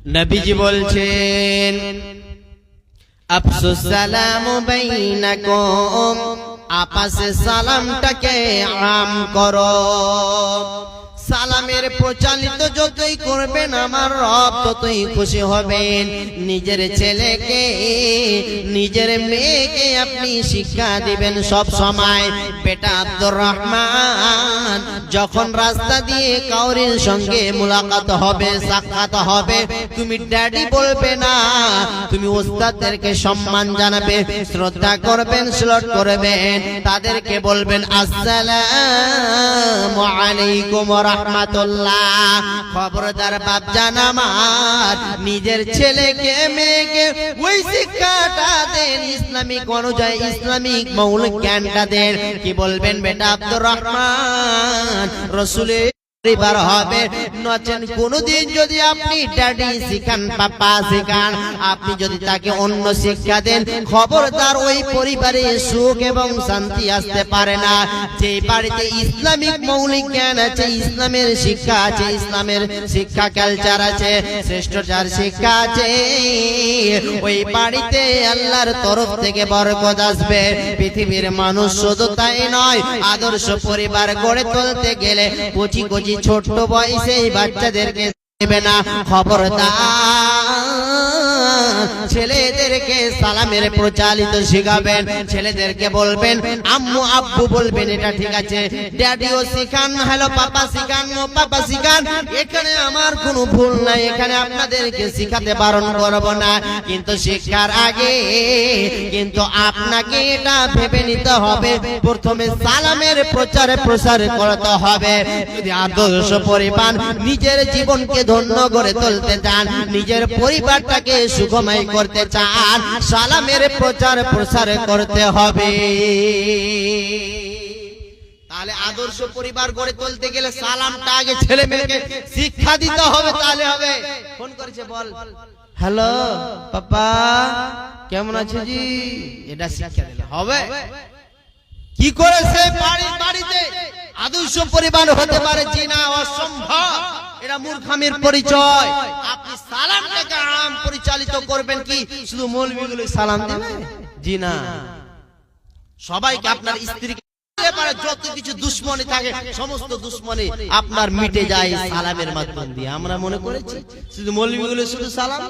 নবীজি বলছেন আফসুস সালামু বাইনাকুম, আপসে সালামটাকে আম করো। সালামের প্রচলিত যতই করবেন আমার রব ততই খুশি হবেন। নিজের ছেলেকে নিজের মেয়েকে আপনি শিক্ষা দিবেন সব সময়। বেটা আব্দুর রহমান, যখন রাস্তা দিয়ে কাউরির সঙ্গে মুলাকাত হবে, সাক্ষাৎ হবে, তুমি ড্যাডি বলবে না, তুমি ওস্তাদদেরকে সম্মান জানাবে, শ্রদ্ধা করবেন, স্যালুট করবেন, তাদেরকে বলবেন আসসালামু আলাইকুম ওয়া রাহমাতুল্লাহ। খবরদার বাপজান আমার, নিজের ছেলেকে মেয়েকে ওই শিক্ষাটা দেন, ইসলামিক অনুযায়ী ইসলামিক মৌলিক জ্ঞানটা দেন। কি বলবেন? বেটা আব্দুর রহমান রাসূলের পরিবার হবে। নচেন কোনদিন যদি আপনি ড্যাডি শিখান, পাপা শিখান, আপনি যদি তাকে অন্য শিক্ষা দেন, খবরদার ওই পরিবারে সুখ এবং শান্তি আসতে পারে না। যে বাড়িতে ইসলামিক মৌলিক জ্ঞান আছে, ইসলামের শিক্ষা আছে, ইসলামের শিক্ষা কালচার আছে, শ্রেষ্ঠতার শিক্ষা আছে, ওই বাড়িতে আল্লাহর তরফ থেকে বরকত আসবে। পৃথিবীর মানুষ শুধু তাই নয়, আদর্শ পরিবার গড়ে তুলতে গেলে কচি কচি ছোট বয়সে বাচ্চাদেরকে দেবে না। খবরদার ছেলেদেরকে সালামের প্রচলিত শিখাবেন। ছেলেদেরকে বলবেন আম্মু আব্বু বলবেন, এটা ঠিক আছে। ড্যাডিও শিখান, হ্যালো পাপা শিখান, ও পাপা শিখান, এখানে আমার কোনো ভুল নাই, এখানে আপনাদেরকে শিখাতে বারণ করব না। কিন্তু শিক্ষার আগে কিন্তু আপনাকে এটা ভেবে নিতে হবে, প্রথমে সালামের প্রসার করতে হবে। যদি আদর্শ পরিবার নিজের জীবনকে ধন্য করে তুলতে চান, নিজের পরিবারটাকে সুখময় করতে চান, সালামের প্রসার করতে হবে। তাহলে আদর্শ পরিবার গড়ে তুলতে গেলে সালামটা আগে ছেলে মেয়েকে শিক্ষা দিতে হবে, তাহলে হবে। ফোন করেছে, বল হ্যালো পাপা কেমন আছে জি, এটা শিক্ষা দিলে হবে। কি করেছে বাড়িতে আদর্শ পরিবার হতে পারে? জি না, অসম্ভব, এটা মূর্খামির পরিচয়। আপনি সালামটাকে আম পরিচালিত করবেন, কি শুধু মৌলবীগুলো সালাম দেবে? জি না, সবাইকে আপনার স্ত্রীকে যত কিছু দুশ্মনী থাকে সমস্ত দুশ্মনী আপনার মিটে যায় সালামের মাধ্যম দিয়ে। আমরা মনে করেছি শুধু মৌলবীগুলো শুধু সালাম।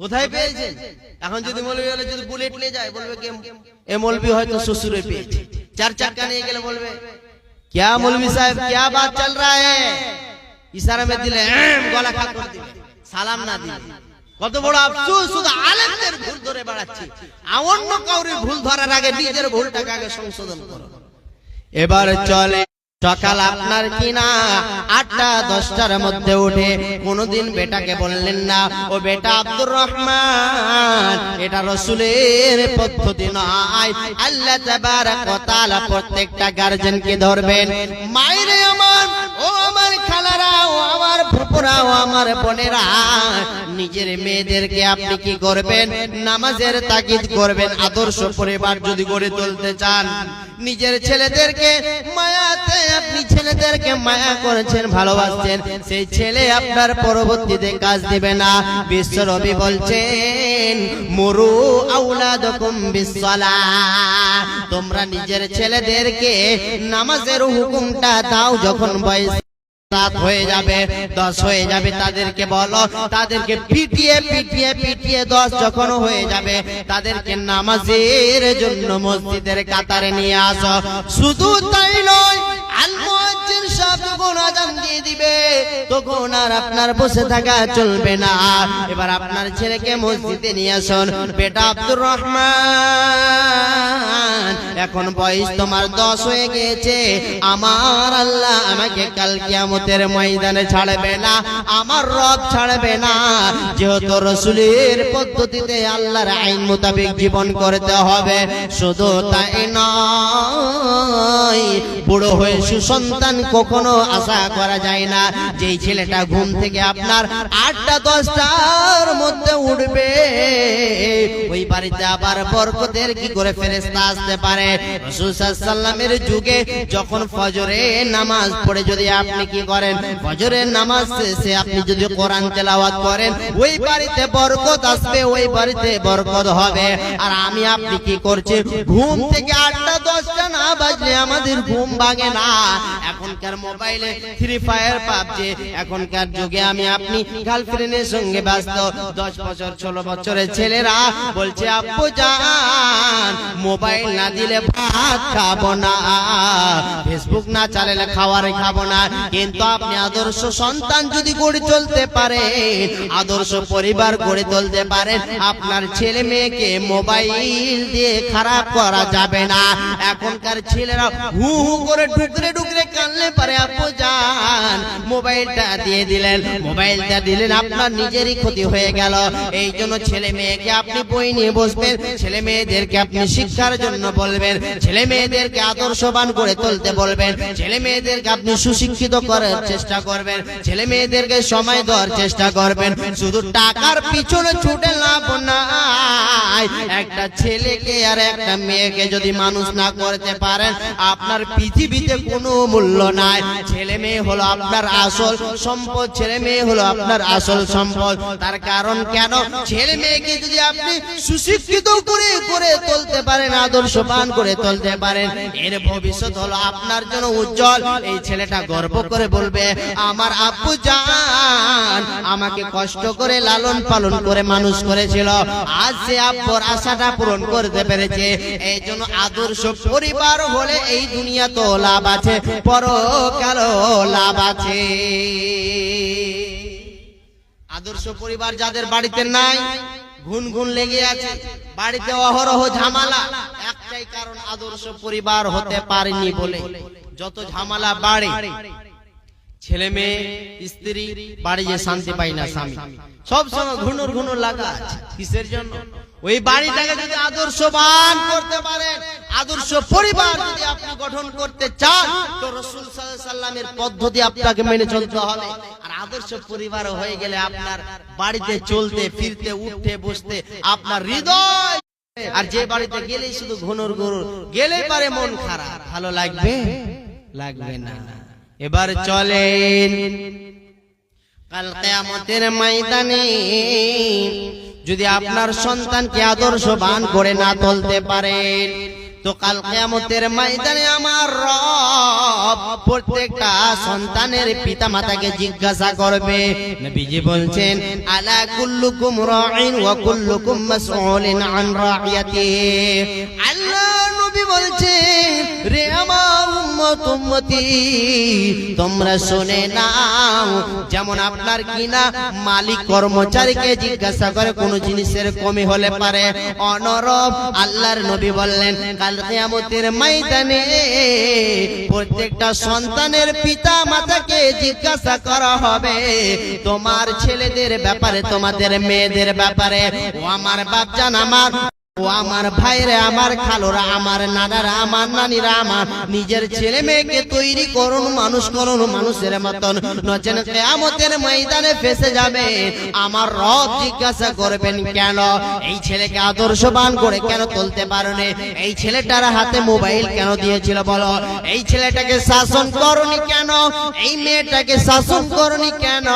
কোথায় পেয়েছেন? এখন যদি মৌলবী হলে যদি বুলেট নিয়ে যায়, বলবে কি এ মৌলবী হয়তো শ্বশুরে পেয়েছে। চার চাকা নিয়ে গেলে বলবে क्या मौलवी साहब क्या बात चल रहा है, इशारा में दिले गला खाट कर दिले, সালাম না দিলে। কত বড় আফসোস, শুধু আলেমদের ভুল ধরে বেড়াচ্ছি। অন্য কাউরির ভুল ধরার আগে নিজের ভুলটাকে আগে সংশোধন করো। এবার চলে সকাল আপনার কিনা 8টা-10টার মধ্যে উঠে কোনদিন বেটাকে বললেন না ও বেটা আব্দুর রহমান, এটা রাসূলের পদ্ধতি নয়। আল্লাহ তাবারক ওয়া তাআলা প্রত্যেকটা গার্জিয়ানকে ধরবেন, মায়েরে আমার, ও আমার খালারা, ও আমার ফুপুরা, ও আমার বোনেরা, নিজের মেয়েদেরকে আপনি কি করবেন? নামাজের তাকিদ করবেন। আদর্শ পরিবার যদি গড়ে তুলতে চান, নিজের ছেলেদেরকে মায়াতে, আপনি ছেলেদেরকে মায়া করেছেন, ভালোবাসছেন, সেই ছেলে আপনার পরবর্তীতে কাজ দিবে না। বিশ্বনবী বলছেন মুরু আওলাদাকুম বিসসালাহ, তোমরা নিজের ছেলেদেরকে নামাজের হুকুমটা দাও। যখন বয়স 7 হয়ে যাবে, 10 হয়ে যাবে, তাদেরকে বলো, তাদেরকে পিটিয়ে 10 যখন হয়ে যাবে, তাদেরকে নামাজের জন্য মসজিদের কাতারে নিয়ে আসো। শুধু তাই নয়, আল মুয়াজ্জিন সাহেব যখন আযান দিয়ে দিবে তখন আর আপনার বসে থাকা চলবে না। এবার আপনার ছেলেকে মসজিদে নিয়ে আসুন। বেটা আব্দুর রহমান, এখন বয়স তোমার 10 হয়ে গেছে, আমার আল্লাহ আমাকে কাল কিয়ামতের ময়দানে ছাড়বে না, আমার রব ছাড়বে না। যেহেতু রাসূলের পদ্ধতিতে আল্লাহর আইন মোতাবেক জীবন করতে হবে। শুধু তাই নয়, বুড়ো হয়ে সুসন্তান কখনো আশা করা যায় না। যেই ছেলেটা ঘুম থেকে আপনার 8টা 10টার মধ্যে উঠবে, ওই বাড়িতে আবার বরকতের কি করে ফেরেশতা আসতে পারে? রাসূল সাল্লাল্লাহু আলাইহি ওয়াসাল্লামের যুগে যখন ফজরের নামাজ পড়ে যদি আপনি কি করেন, ফজরের নামাজ শেষে আপনি যদি কোরআন তেলাওয়াত করেন, ওই বাড়িতে বরকত আসবে, ওই বাড়িতে বরকত হবে। আর আমি আপনি কি করছি, ঘুম থেকে 8টা 10টা না বাজলে আমাদের ঘুম ভাঙে না। এখনকার মোবাইলে ফ্রি ফায়ার পাবজি, এখনকার যুগে আমি আপনি গার্লফ্রেন্ডের সঙ্গে ব্যস্ত। 10 বছর 16 বছরের ছেলেরা বলছে আব্বু জান মোবাইল না দিলে ভাত খাবো না, ফেসবুক না চালালে খাবার খাবো না। কিন্তু আপনি আদর্শ সন্তান যদি গড়ে চলতে পারে, আদর্শ পরিবার গড়ে তুলতে পারেন, আপনার ছেলে মেয়েকে মোবাইল দিয়ে খারাপ করা যাবে না। এখনকার ছেলেরা হু হু করে ডুকরে ডুকরে কানলে পারে, আপু জান মোবাইলটা দিয়ে দিলেন, মোবাইলটা দিলেন, আপনার নিজেরই ক্ষতি হয়ে গেল। এই জন্য ছেলে মেয়েকে আপনি বই নিয়ে বসবেন, ছেলে মেয়েদেরকে আপনি শিক্ষার জন্য বলবেন, ছেলে মেয়েদেরকে আদর্শবান করে তুলতে বলবেন, ছেলে মেয়েদেরকে আপনি সুশিক্ষিত করার চেষ্টা করবেন, ছেলে মেয়েদেরকে সময় দেওয়ার চেষ্টা করবেন। শুধু টাকার পিছনে ছুটে লাভ নাই। একটা ছেলেকে আর একটা মেয়েকে যদি মানুষ না করতে পারেন, আপনার পৃথিবীতে কোনো মূল্য নাই। ছেলে মেয়ে হলো আপনার আসল সম্পদ, ছেলে মেয়ে হলো আপনার আসল সম্পদ। তার কারণ কেন, ছেলে মেয়েকে যদি আপনি সুশিক্ষিত করে করে তুলতে পারেন, আদর্শবান করে তুলতে পারেন, এর ভবিষ্যৎ হলো আপনার জন্য উজ্জ্বল। এই ছেলেটা গর্ব করে বলবে, আমার আব্বু জান আমাকে কষ্ট করে লালন পালন করে মানুষ করেছিল, আজ সে আব্বুর আশাটা পূরণ করতে পেরেছে। এই জন্য আদর্শ পরিবার হলে এই দুনিয়া তো লাভ আছে, পরকালও লাভ আছে। আদর্শ পরিবার যাদের বাড়িতে নাই, ঘুন ঘুন লেগে আছে, বাড়িতে অহরহ ঝামেলা, একটাই কারণ আদর্শ পরিবার হতে পারেনি বলে। যত ঝামেলা বাড়ে, ছেলে মেয়ে স্ত্রী বাড়ি যে শান্তি পাই না, স্বামী সব সময় ঘুনুর ঘুনুর লাগা আছে। কিসের জন্য? ওই বাড়িটাকে যদি আদর্শবান করতে পারেন, আদর্শ পরিবার যদি আপনি গঠন করতে চান, তো রাসূল সাল্লাল্লাহু আলাইহি ওয়াসাল্লামের পদ্ধতি আপনাকে মেনে চলতে হবে। আর আদর্শ পরিবার হয়ে গেলে আপনার বাড়িতে চলতে ফিরতে উঠতে বসতে আপনার হৃদয়, আর যে বাড়িতে গেলেই শুধু ঘুনুর ঘুনুর, গেলে পারে মন খারাপ, ভালো লাগবে লাগবে না। এবার চলেন কাল কিয়ামতের ময়দানে যদি আপনার সন্তানকে আদর্শবান করে না তুলতে পারেন, তো কাল কিয়ামতের ময়দানে আমার রব প্রত্যেকটা সন্তানের পিতা মাতাকে জিজ্ঞাসা করবে। নবীজি বলছেন, আলা কুল্লুকুম রাঈন ওয়া কুল্লুকুম মাসউলুন আন রাইয়াতিহি। আল্লাহ নবী বলছেন, রে আমার উম্মত উম্মতি, তোমরা শুনে নাও, যেমন আপনার কিনা মালিক কর্মচারীকে জিজ্ঞাসা করে কোন জিনিসের কমি হলে পারে, অনরব আল্লাহর নবী বললেন কাল কিয়ামতের ময়দানে প্রত্যেকটা সন্তানের পিতা মাতাকে জিজ্ঞাসা করা হবে তোমার ছেলেদের ব্যাপারে, তোমাদের মেয়েদের ব্যাপারে। ও আমার বাপজান, আমার ও আমার ভাইরা, আমার খালোরা, আমার নানারা, আমার নানিরা, আমার নিজের ছেলে মেয়েকে তৈরি করুন, মানুষ করুন মানুষের মতন, নচেন কিয়ামতের ময়দানে ফেসে যাবে। আমার রব জিজ্ঞাসা করবেন, কেন এই ছেলেকে আদর্শবান করে কেন তুলতে পারোনি? এই ছেলেটার হাতে মোবাইল কেন দিয়েছিল বলো? এই ছেলেটাকে শাসন করনি কেন? এই মেয়েটাকে শাসন করনি কেন?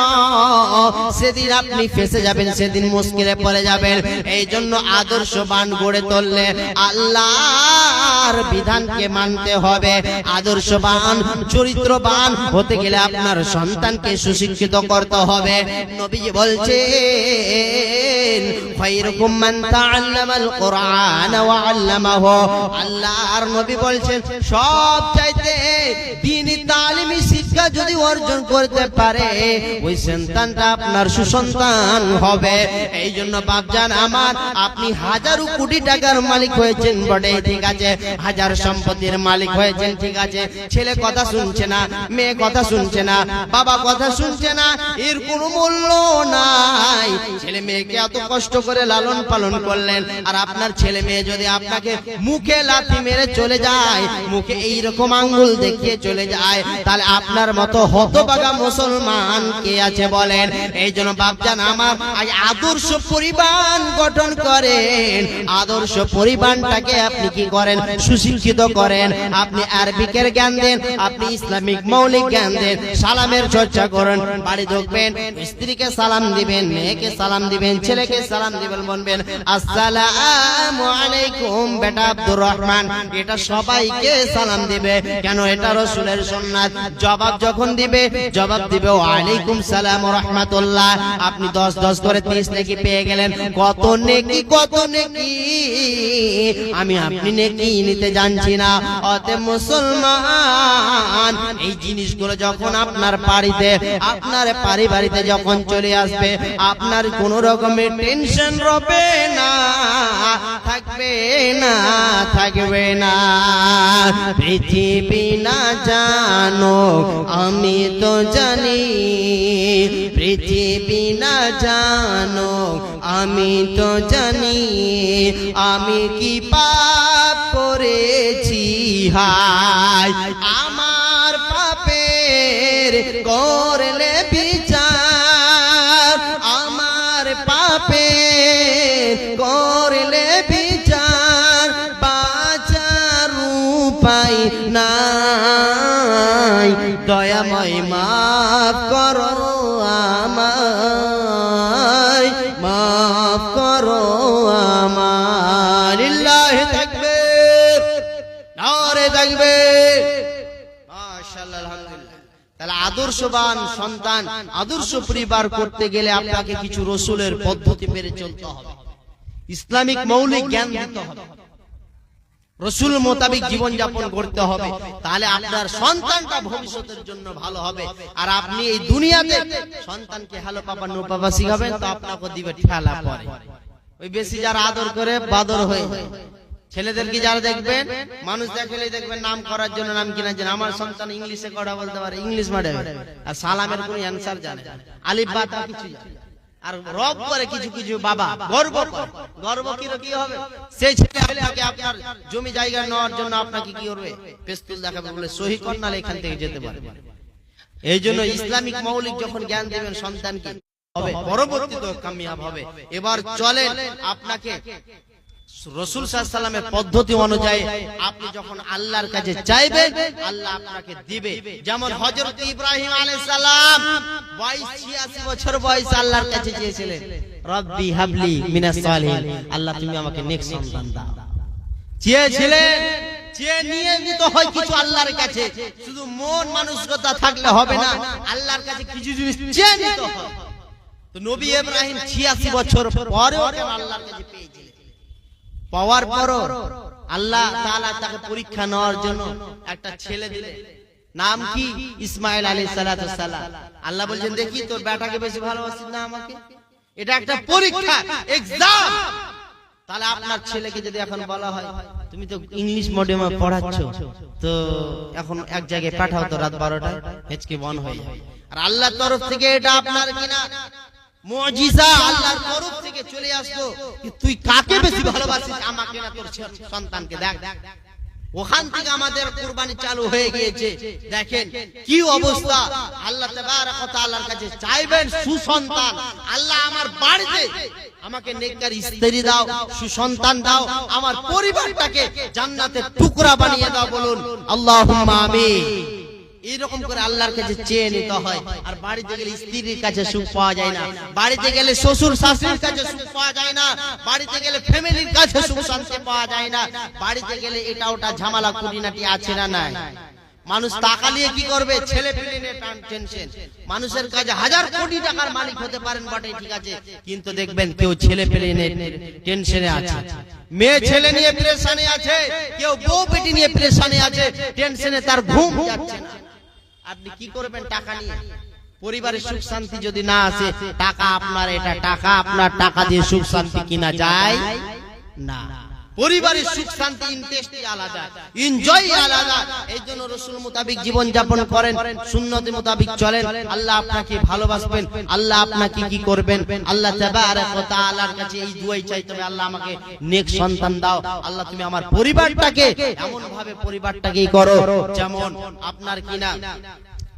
সেদিন আপনি ফেসে যাবেন, সেদিন মুশকিলে পড়ে যাবেন। এই জন্য আদর্শবান গড়ে তুললে আল্লাহর বিধানকে মানতে হবে। আদর্শবান চরিত্রবান হতে গেলে আপনার সন্তানকে সুশিক্ষিত করতে হবে। নবীজি বলছেন, খায়রুকুম মান তাআল্লামাল কুরআন ওয়া আল্লামাহু। আল্লাহর নবী বলছেন, সবচাইতে দ্বীনি তালিমি শিক্ষা যদি অর্জন করতে পারে, ওই সন্তানটা আপনার সুসন্তান হবে। এই জন্য বাপজান আমার, আপনি হাজারো কোটি টাকার মালিক হয়েছেন বটে, ঠিক আছে, হাজার সম্পত্তির মালিক হয়েছেন, ঠিক আছে, ছেলে কথা শুনছে না, মেয়ে কথা শুনছে না, বাবা কথা শুনছে না, এর কোনো মূল্য নাই। ছেলে মেয়েকে এত কষ্ট করে লালন পালন করলেন, আর আপনার ছেলে মেয়ে যদি আপনাকে মুখে লাথি মেরে চলে যায়, মুখে এইরকম আঙ্গুল দেখিয়ে চলে যায়, তাহলে আপনার মতো হতভাগা মুসলমান কে আছে বলেন? এই জন্য বাপজান আমার আদর্শ পরিবার গঠন করেন, আদর্শ পরিবারটাকে আপনি কি করেন? সুশিক্ষিত করেন। আপনি আরবিকের জ্ঞান দেন, আপনি ইসলামিক মৌলিক জ্ঞান দেন, সালামের চর্চা করেন। বাড়ি ঢুকবেন, স্ত্রীকে সালাম দিবেন, মেয়েকে সালাম দিবেন, ছেলেকে সালাম দিবেন, বলবেন আসসালামু আলাইকুম বেটা আব্দুর রহমান। এটা সবাইকে সালাম দিবে, কেন? এটা রাসূলের সুন্নাত। জবাব যখন দিবে, জবাব দিবে ওয়ালাইকুম সালাম ওয়া রাহমাতুল্লাহ। আপনি 10 করে 30 নেকি পেয়ে গেলেন। কত নেকি, কত নেকি! আমি আপনি নেকি নিতে জানছি না। অতএব মুসলমান, এই জিনিসগুলো যখন আপনার বাড়িতে, আপনার পরিবারিতে যখন চলে আসবে, আপনার কোন রকমের টেনশন হবে না, থাকবে না, থাকবে না। পৃথিবী না জানো আমি তো জানি, পৃথিবী না জানো আমি তো জানি, আমি কি পাপ করেছি হায়, আমার পাপের করলে বিচার, আমার পাপের করলে বিচার, বাঁচার উপায় নাই, দয়াময় মাফ করো আমায়, মাফ করো আমার। লিল্লাহি তাকবীর, নারে তাকবীর, মাশাআল্লাহ, আলহামদুলিল্লাহ। তাহলে আদর্শবান সন্তান, আদর্শ পরিবার করতে গেলে আপনাকে কিছু রাসূলের পদ্ধতি মেনে চলতে হবে, ইসলামিক মৌলিক জ্ঞান দিতে হবে, রাসূল মোতাবেক জীবন যাপন করতে হবে। তাহলে আপনার সন্তানটা ভবিষ্যতের জন্য ভালো হবে। আর আপনি এই দুনিয়াতে সন্তানকে হ্যালো পাপা নো পাপা শিখাবেন, তো আপনাকে দিবে ঠেলা পরে। ওই বেশি যারা আদর করে বাদর হয়ে যায়। ছেলেদেরকে যারা দেখবেন, মানুষ দেখলে দেখবেন নাম করার জন্য নাম কিনা জানে। আমার সন্তান ইংলিশে কথা বলতে পারে, ইংলিশ মিডিয়ামে, আর সালামের কোনো অ্যানসার জানে, আলিফ বা তা কিছু জানে। আর রব করে কিছু কিছু বাবা গর্ব করে। গর্ব কি হবে? সেই ছেলে আপনাকে আপনার জমি জায়গা নেওয়ার জন্য আপনাকে কি করবে? পেস্তুল দেখাবে, বলে সহি কর, নালে এখান থেকে যেতে পারবে। এই জন্য ইসলামিক মৌলিক যখন জ্ঞান দেবেন সন্তানকে, হবে পরবর্তীতে কামিয়াব হবে। এবার চলেন, আপনাকে রাসূল সাল্লাল্লাহু আলাইহি ওয়াসাল্লামের পদ্ধতি অনুযায়ী আপনি যখন আল্লাহর কাছে চাইবেন, আল্লাহ আপনাকে দিবে। যেমন হযরত ইব্রাহিম আলাইহিস সালাম 82-86 বছর বয়সে আল্লাহর কাছে চেয়েছিলেন, রব্বি হাবলি মিনাস সালিহিন, আল্লাহ তুমি আমাকে নেক সন্তান দাও। চেয়েছিলেন, চেয়ে নিয়ে নিতে হয় কিছু আল্লাহর কাছে। শুধু মন মানসিকতা থাকলে হবে না, আল্লাহর কাছে কিছু জিনিস চেয়ে নিতে হয়। তো নবী ইব্রাহিম 86 বছর পরেও আল্লাহর কাছে পেয়েছিলেন। পাওয়ার পরও আল্লাহ তাআলা তাকে পরীক্ষা নেওয়ার জন্য একটা ছেলে দিলেন। নাম কি? ইসমাঈল আলাইহিস সালাতু সালাম। আল্লাহ বলেন, দেখি তোর বেটাকে বেশি ভালোবাসিস না আমাকে? এটা একটা পরীক্ষা, এক্সাম। তাহলে আপনার ছেলেকে যদি এখন বলা হয়, তুমি তো ইংলিশ মিডিয়ামে পড়াচ্ছ, তো এখন এক জায়গায় পাঠাও তো রাত 12টায়, হেঁচকে বন হয়ে যাবে। আর আল্লাহর তরফ থেকে এটা আপনার কিনা মুজিজা, আল্লাহর তরফ থেকে চলে আসলো, তুই কাকে বেশি ভালোবাসিস, আমাকে না তোর সন্তানকে? দেখ, ওখান থেকে আমাদের কুরবানি চালু হয়ে গিয়েছে। দেখেন কি অবস্থা। আল্লাহ তাবারক ওয়া তাআলার কাছে চাইবেন সুসন্তান, আল্লাহ আমার বাড়িতে আমাকে নেককার স্ত্রী দাও, সুসন্তান দাও, আমার পরিবারটাকে জান্নাতের টুকরা বানিয়ে দাও। বলুন আল্লাহুম্মা আমিন। এরকম করে আল্লাহর কাছে চেয়ে নিতে হয়। আর বাড়িতে গেলে স্ত্রীর কাছে সুখ পাওয়া যায় না, বাড়িতে গেলে শ্বশুর শাশুড়ির কাছে সুখ পাওয়া যায় না, বাড়িতে গেলে ফ্যামিলির কাছে সুখ শান্তি পাওয়া যায় না। বাড়িতে গেলে এটা ওটা ঝামেলা খুঁটিনাটি আছে না নাই? মানুষ টাকা নিয়ে কি করবে? ছেলে পেলে নিয়ে টেনশন। মানুষের কাছে 1000 কোটি টাকার মালিক হতে পারেন বটে, ঠিক আছে, কিন্তু দেখবেন কেউ ছেলে পেলে নিয়ে টেনশনে আছে, মেয়ে ছেলে নিয়ে পেরেশানি আছে, কেউ বউ বেটি নিয়ে পেরেশানি আছে, টেনশনে তার ঘুম যাচ্ছে না। আপনি কি করবেন টাকা নিয়ে? পরিবারের সুখ শান্তি যদি না আসে, টাকা আপনার, এটা টাকা আপনার, টাকা দিয়ে সুখ শান্তি কিনা যায় না। পরিবারের সুখ শান্তি ইন্টারেস্টই আলাদা, এনজয় আলাদা। এই জন্য রাসূল মোতাবেক জীবন যাপন করেন, সুন্নতি মোতাবেক চলেন, আল্লাহ আপনাকে ভালোবাসবেন। আল্লাহ আপনাকে কি করবেন? আল্লাহ তাবারক ওয়া তাআলার কাছে এই দুয়াই চাইতে হবে, আল্লাহ আমাকে নেক সন্তান দাও, আল্লাহ তুমি আমার পরিবারটাকে এমন ভাবে পরিবারটাকেই করো যেমন আপনার কিনা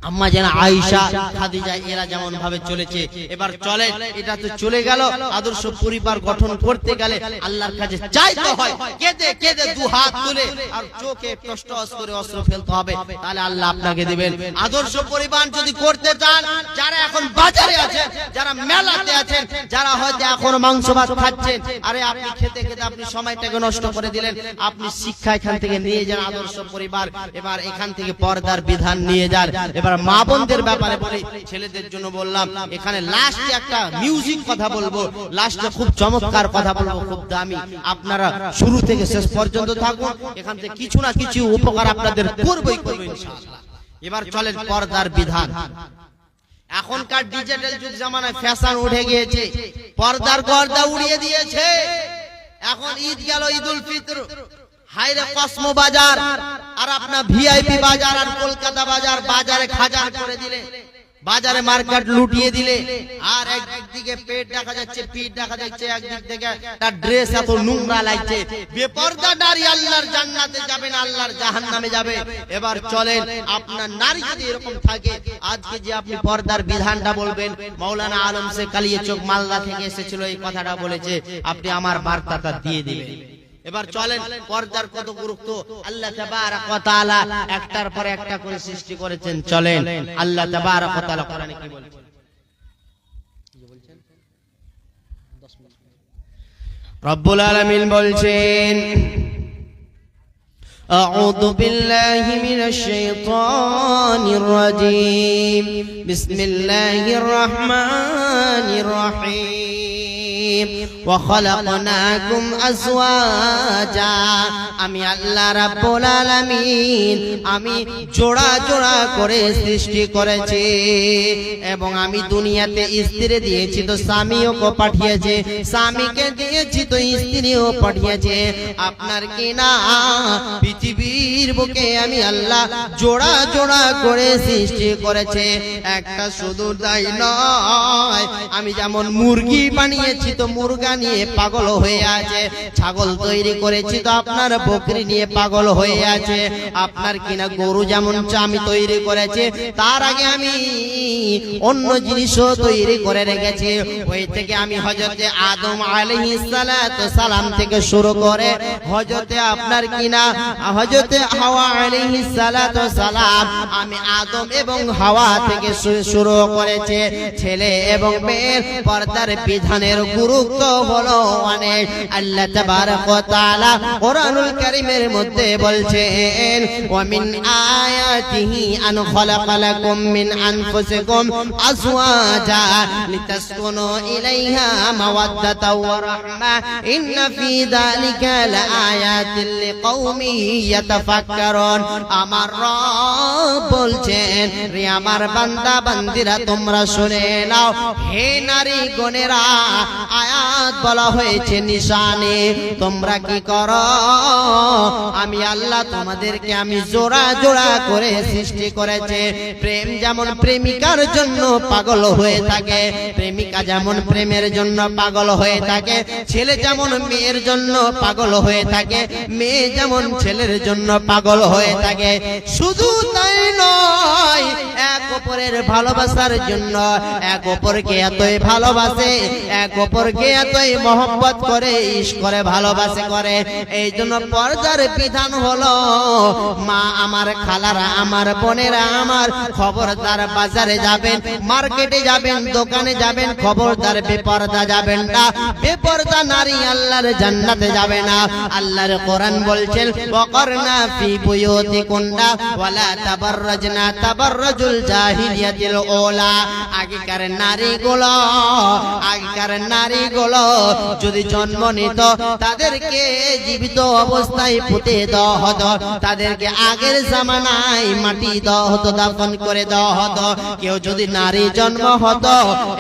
আম্মা যেন আয়েশা খাদিজা এরা যেমন ভাবে চলেছে, এবার চলে এটা তো চলে গেল। আদর্শ পরিবার গঠন করতে গেলে আল্লাহর কাছে চাইতে হয়, কেঁদে কেঁদে দু হাত তুলে আর চোখে টস টস করে অস্ত্র ফেলতে হবে, তাহলে আল্লাহ আপনাকে দিবেন। আদর্শ পরিবার যদি করতে চান, যারা এখন বাজারে আছেন, যারা মেলাতে আছেন, যারা হয়তো এখন মাংস ভাত খাচ্ছেন, আরে আপনি খেতে খেতে আপনি সময়টাকে নষ্ট করে দিলেন। আপনি শিক্ষা এখান থেকে নিয়ে যান আদর্শ পরিবার, এবার এখান থেকে পর্দার বিধান নিয়ে যান। এবার মা বোনদের ব্যাপারে বলি, ছেলেদের জন্য বললাম, এখানে লাস্টে একটা মিউজিক কথা বলবো, লাস্টে খুব চমৎকার কথা বলবো, খুব দামি। আপনারা শুরু থেকে শেষ পর্যন্ত থাকুন, এখান থেকে কিছু না কিছু উপকার আপনাদের করবই করবো ইনশাআল্লাহ। এবার চলেন পর্দার বিধান। এখনকার ডিজিটাল যুগ জামানায় ফ্যাশন উঠে গিয়েছে, পর্দার পর্দা উড়িয়ে দিয়েছে। এখন ঈদ গেল, ঈদুল ফিতর, হাইরে কসমো বাজার আর আপনার ভিআইপি বাজার আর কলকাতা বাজার, বাজারে খাজার করে দিলে, বাজারে মার্কেট লুটিয়ে দিলে। আর একদিকে পেট দেখা যাচ্ছে, পিঠ দেখা যাচ্ছে, একদিক থেকে তার ড্রেস এত নোংরা লাগছে। বেপরদা নারী আল্লাহর জান্নাতে যাবে না, আল্লাহর জাহান্নামে যাবে। এবার চলেন, আপনার নারী যদি এরকম থাকে, আজকে যে আপনি পর্দার বিধানটা বলবেন, মাওলানা আলম সে কালিয়ে চোখ মালদা থেকে এসেছিল, এই কথাটা বলেছে, আপনি আমার বার্তাটা দিয়ে দিবেন। এবার চলেন, পর্দার কত গুরুত্ব আল্লাহ তাবারক ওয়া তাআলা একটার পর একটা করে সৃষ্টি করেছেন। চলেন, আল্লাহ তাবারক ওয়া তাআলা কোরআনে কি বলছেন? রব্বুল আলামিন বলছেন, আউযু বিল্লাহি মিনাশ শাইতানির রাজীম, বিসমিল্লাহির রহমানির রহিম, ওয়া খালাকনাকুম আজওয়াজা। আমি আল্লাহ রাব্বুল আলামিন আমি জোড়া জোড়া করে সৃষ্টি করেছি, এবং আমি দুনিয়াতে স্ত্রী দিয়েছি তো স্বামীও কো পাঠিয়েছে, স্বামীকে দিয়েছি তো স্ত্রীও পাঠিয়েছে। আপনার কি না পৃথিবীর বুকে আমি আল্লাহ জোড়া জোড়া করে সৃষ্টি করেছে। একটা শুধু তাই নয়, আমি যেমন মুরগি বানিয়েছি তো মুরগা নিয়ে পাগল হয়ে আছে, ছাগল তৈরি করেছি তো আপনার বকরি নিয়ে পাগল হয়ে আছে, আপনার কিনা গরু যেমন আমি তৈরি করেছি, তার আগে আমি অন্য জিনিসও তৈরি করে রেখেছি। ওই থেকে আমি হযরতে আদম আলাইহিস সালাতু সালাম থেকে শুরু করে হযরতে আপনার কিনা হযরতে হাওয়া আলাইহিস সালাতু সালাম, আমি আদম এবং হাওয়া থেকে শুরু করেছে। ছেলে এবং মেয়ের পর্দার বিধানের গুরুত্ব হলো অনেক। আল্লাহ তাবারক ওয়া তাআলা কোরআনুল কারীমের মধ্যে বলছেন, ওয়া মিন আয়াতিহি আন খালাকা লাকুম মিন আনফুসিকুম আজওয়াজা লিতাসকুনু ইলাইহা মাওয়াদ্দাতাও ওয়া রাহমা ইন্না ফি যালিকা লাআয়াতিন লিকাউমিন ইয়াতাফাক্কারুন। আমার রব বলছেন, রে আমার বান্দা বান্দিরা তোমরা শুনে নাও, হে নারী গণেরা, আয়াত বলা হয়েছে নিশানে। তোমরা কি করো? আমি আল্লাহ তোমাদেরকে আমি জোড়া জোড়া করে সৃষ্টি করেছে। প্রেম যেমন প্রেমিকার জন্য পাগল হয়ে থাকে, প্রেমিকা যেমন প্রেমের জন্য পাগল হয়ে থাকে, ছেলে যেমন মেয়ের জন্য পাগল হয়ে থাকে, মেয়ে যেমন ছেলের জন্য পাগল হয়ে থাকে। শুধু তাই নয়, এক অপরের ভালোবাসার জন্য এক অপরকে এতই ভালোবাসে, এক অপরকে এতই মহব্বত করে, ইশক করে, ভালোবাসে করে। এই জন্য পর্দার বিধান হলো, মা আমার, খালারা আমার, বোনেরা আমার, খবরদার বাজারে যাবেন, মার্কেটে যাবেন, দোকানে যাবেন, খবরদার বেপরদা যাবেন না। বেপরদা নারী আল্লাহর জান্নাতে যাবে না। আল্লাহর কোরআন বলছেন, ওয়াকরনা ফি বুয়ুতিকুন্না ওয়ালা তাবাররাজনা তাবাররুজুল জাহিলিয়াতিল উলা। আগেকার নারীগুলো যদি জন্ম নিত, তাদেরকে জীবিত অবস্থায় পুঁতে দেওয়া হতো, তাদেরকে আগের জামানায় মাটি দেওয়া হতো, দাফন করে দেওয়া হতো। কেউ যদি নারী জন্ম হতো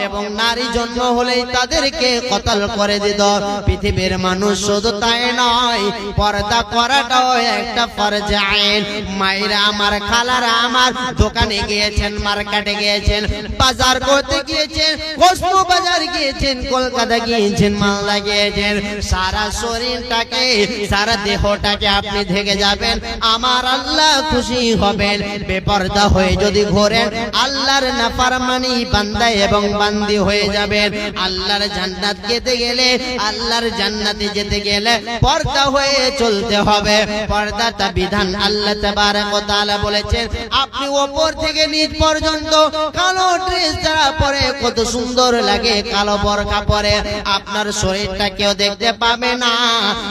এবং নারী জন্ম হলেই তাদেরকে কতল করে দিত। পৃথিবীর মানুষ শুধু তাই নয়, পর্দা করাটাও একটা ফরজ আইন। মায়েরা আমার, খালারা আমার, দোকানে গিয়েছেন, মার্কেটে গিয়েছেন, বাজার করতে গিয়েছেন, কসমো বাজার গিয়েছেন, গিয়েছেন, কলকাতা গিয়েছেন, মালদা গিয়েছেন, সারা শরীরটাকে সারা দেহটাকে আপনি ঢেকে যাবেন, আমার আল্লাহ খুশি হবেন। বেপরদা হয়ে যদি ঘোরেন আল্লাহর নাফরমানি বান্দা এবং বান্দি হয়ে যাবেন। আল্লাহর জান্নাত যেতে গেলে, আল্লাহর জান্নাতে যেতে গেলে পর্দা হয়ে চলতে হবে। পর্দাটা বিধান আল্লাহ তাবারক ওয়া তাআলা বলেছেন, আপনি উপর থেকে নিচ পর্যন্ত কালো ড্রেস যারা পরে কত সুন্দর লাগে, কালো বোরকা পরে আপনার শরীরটা কেউ দেখতে পাবে না,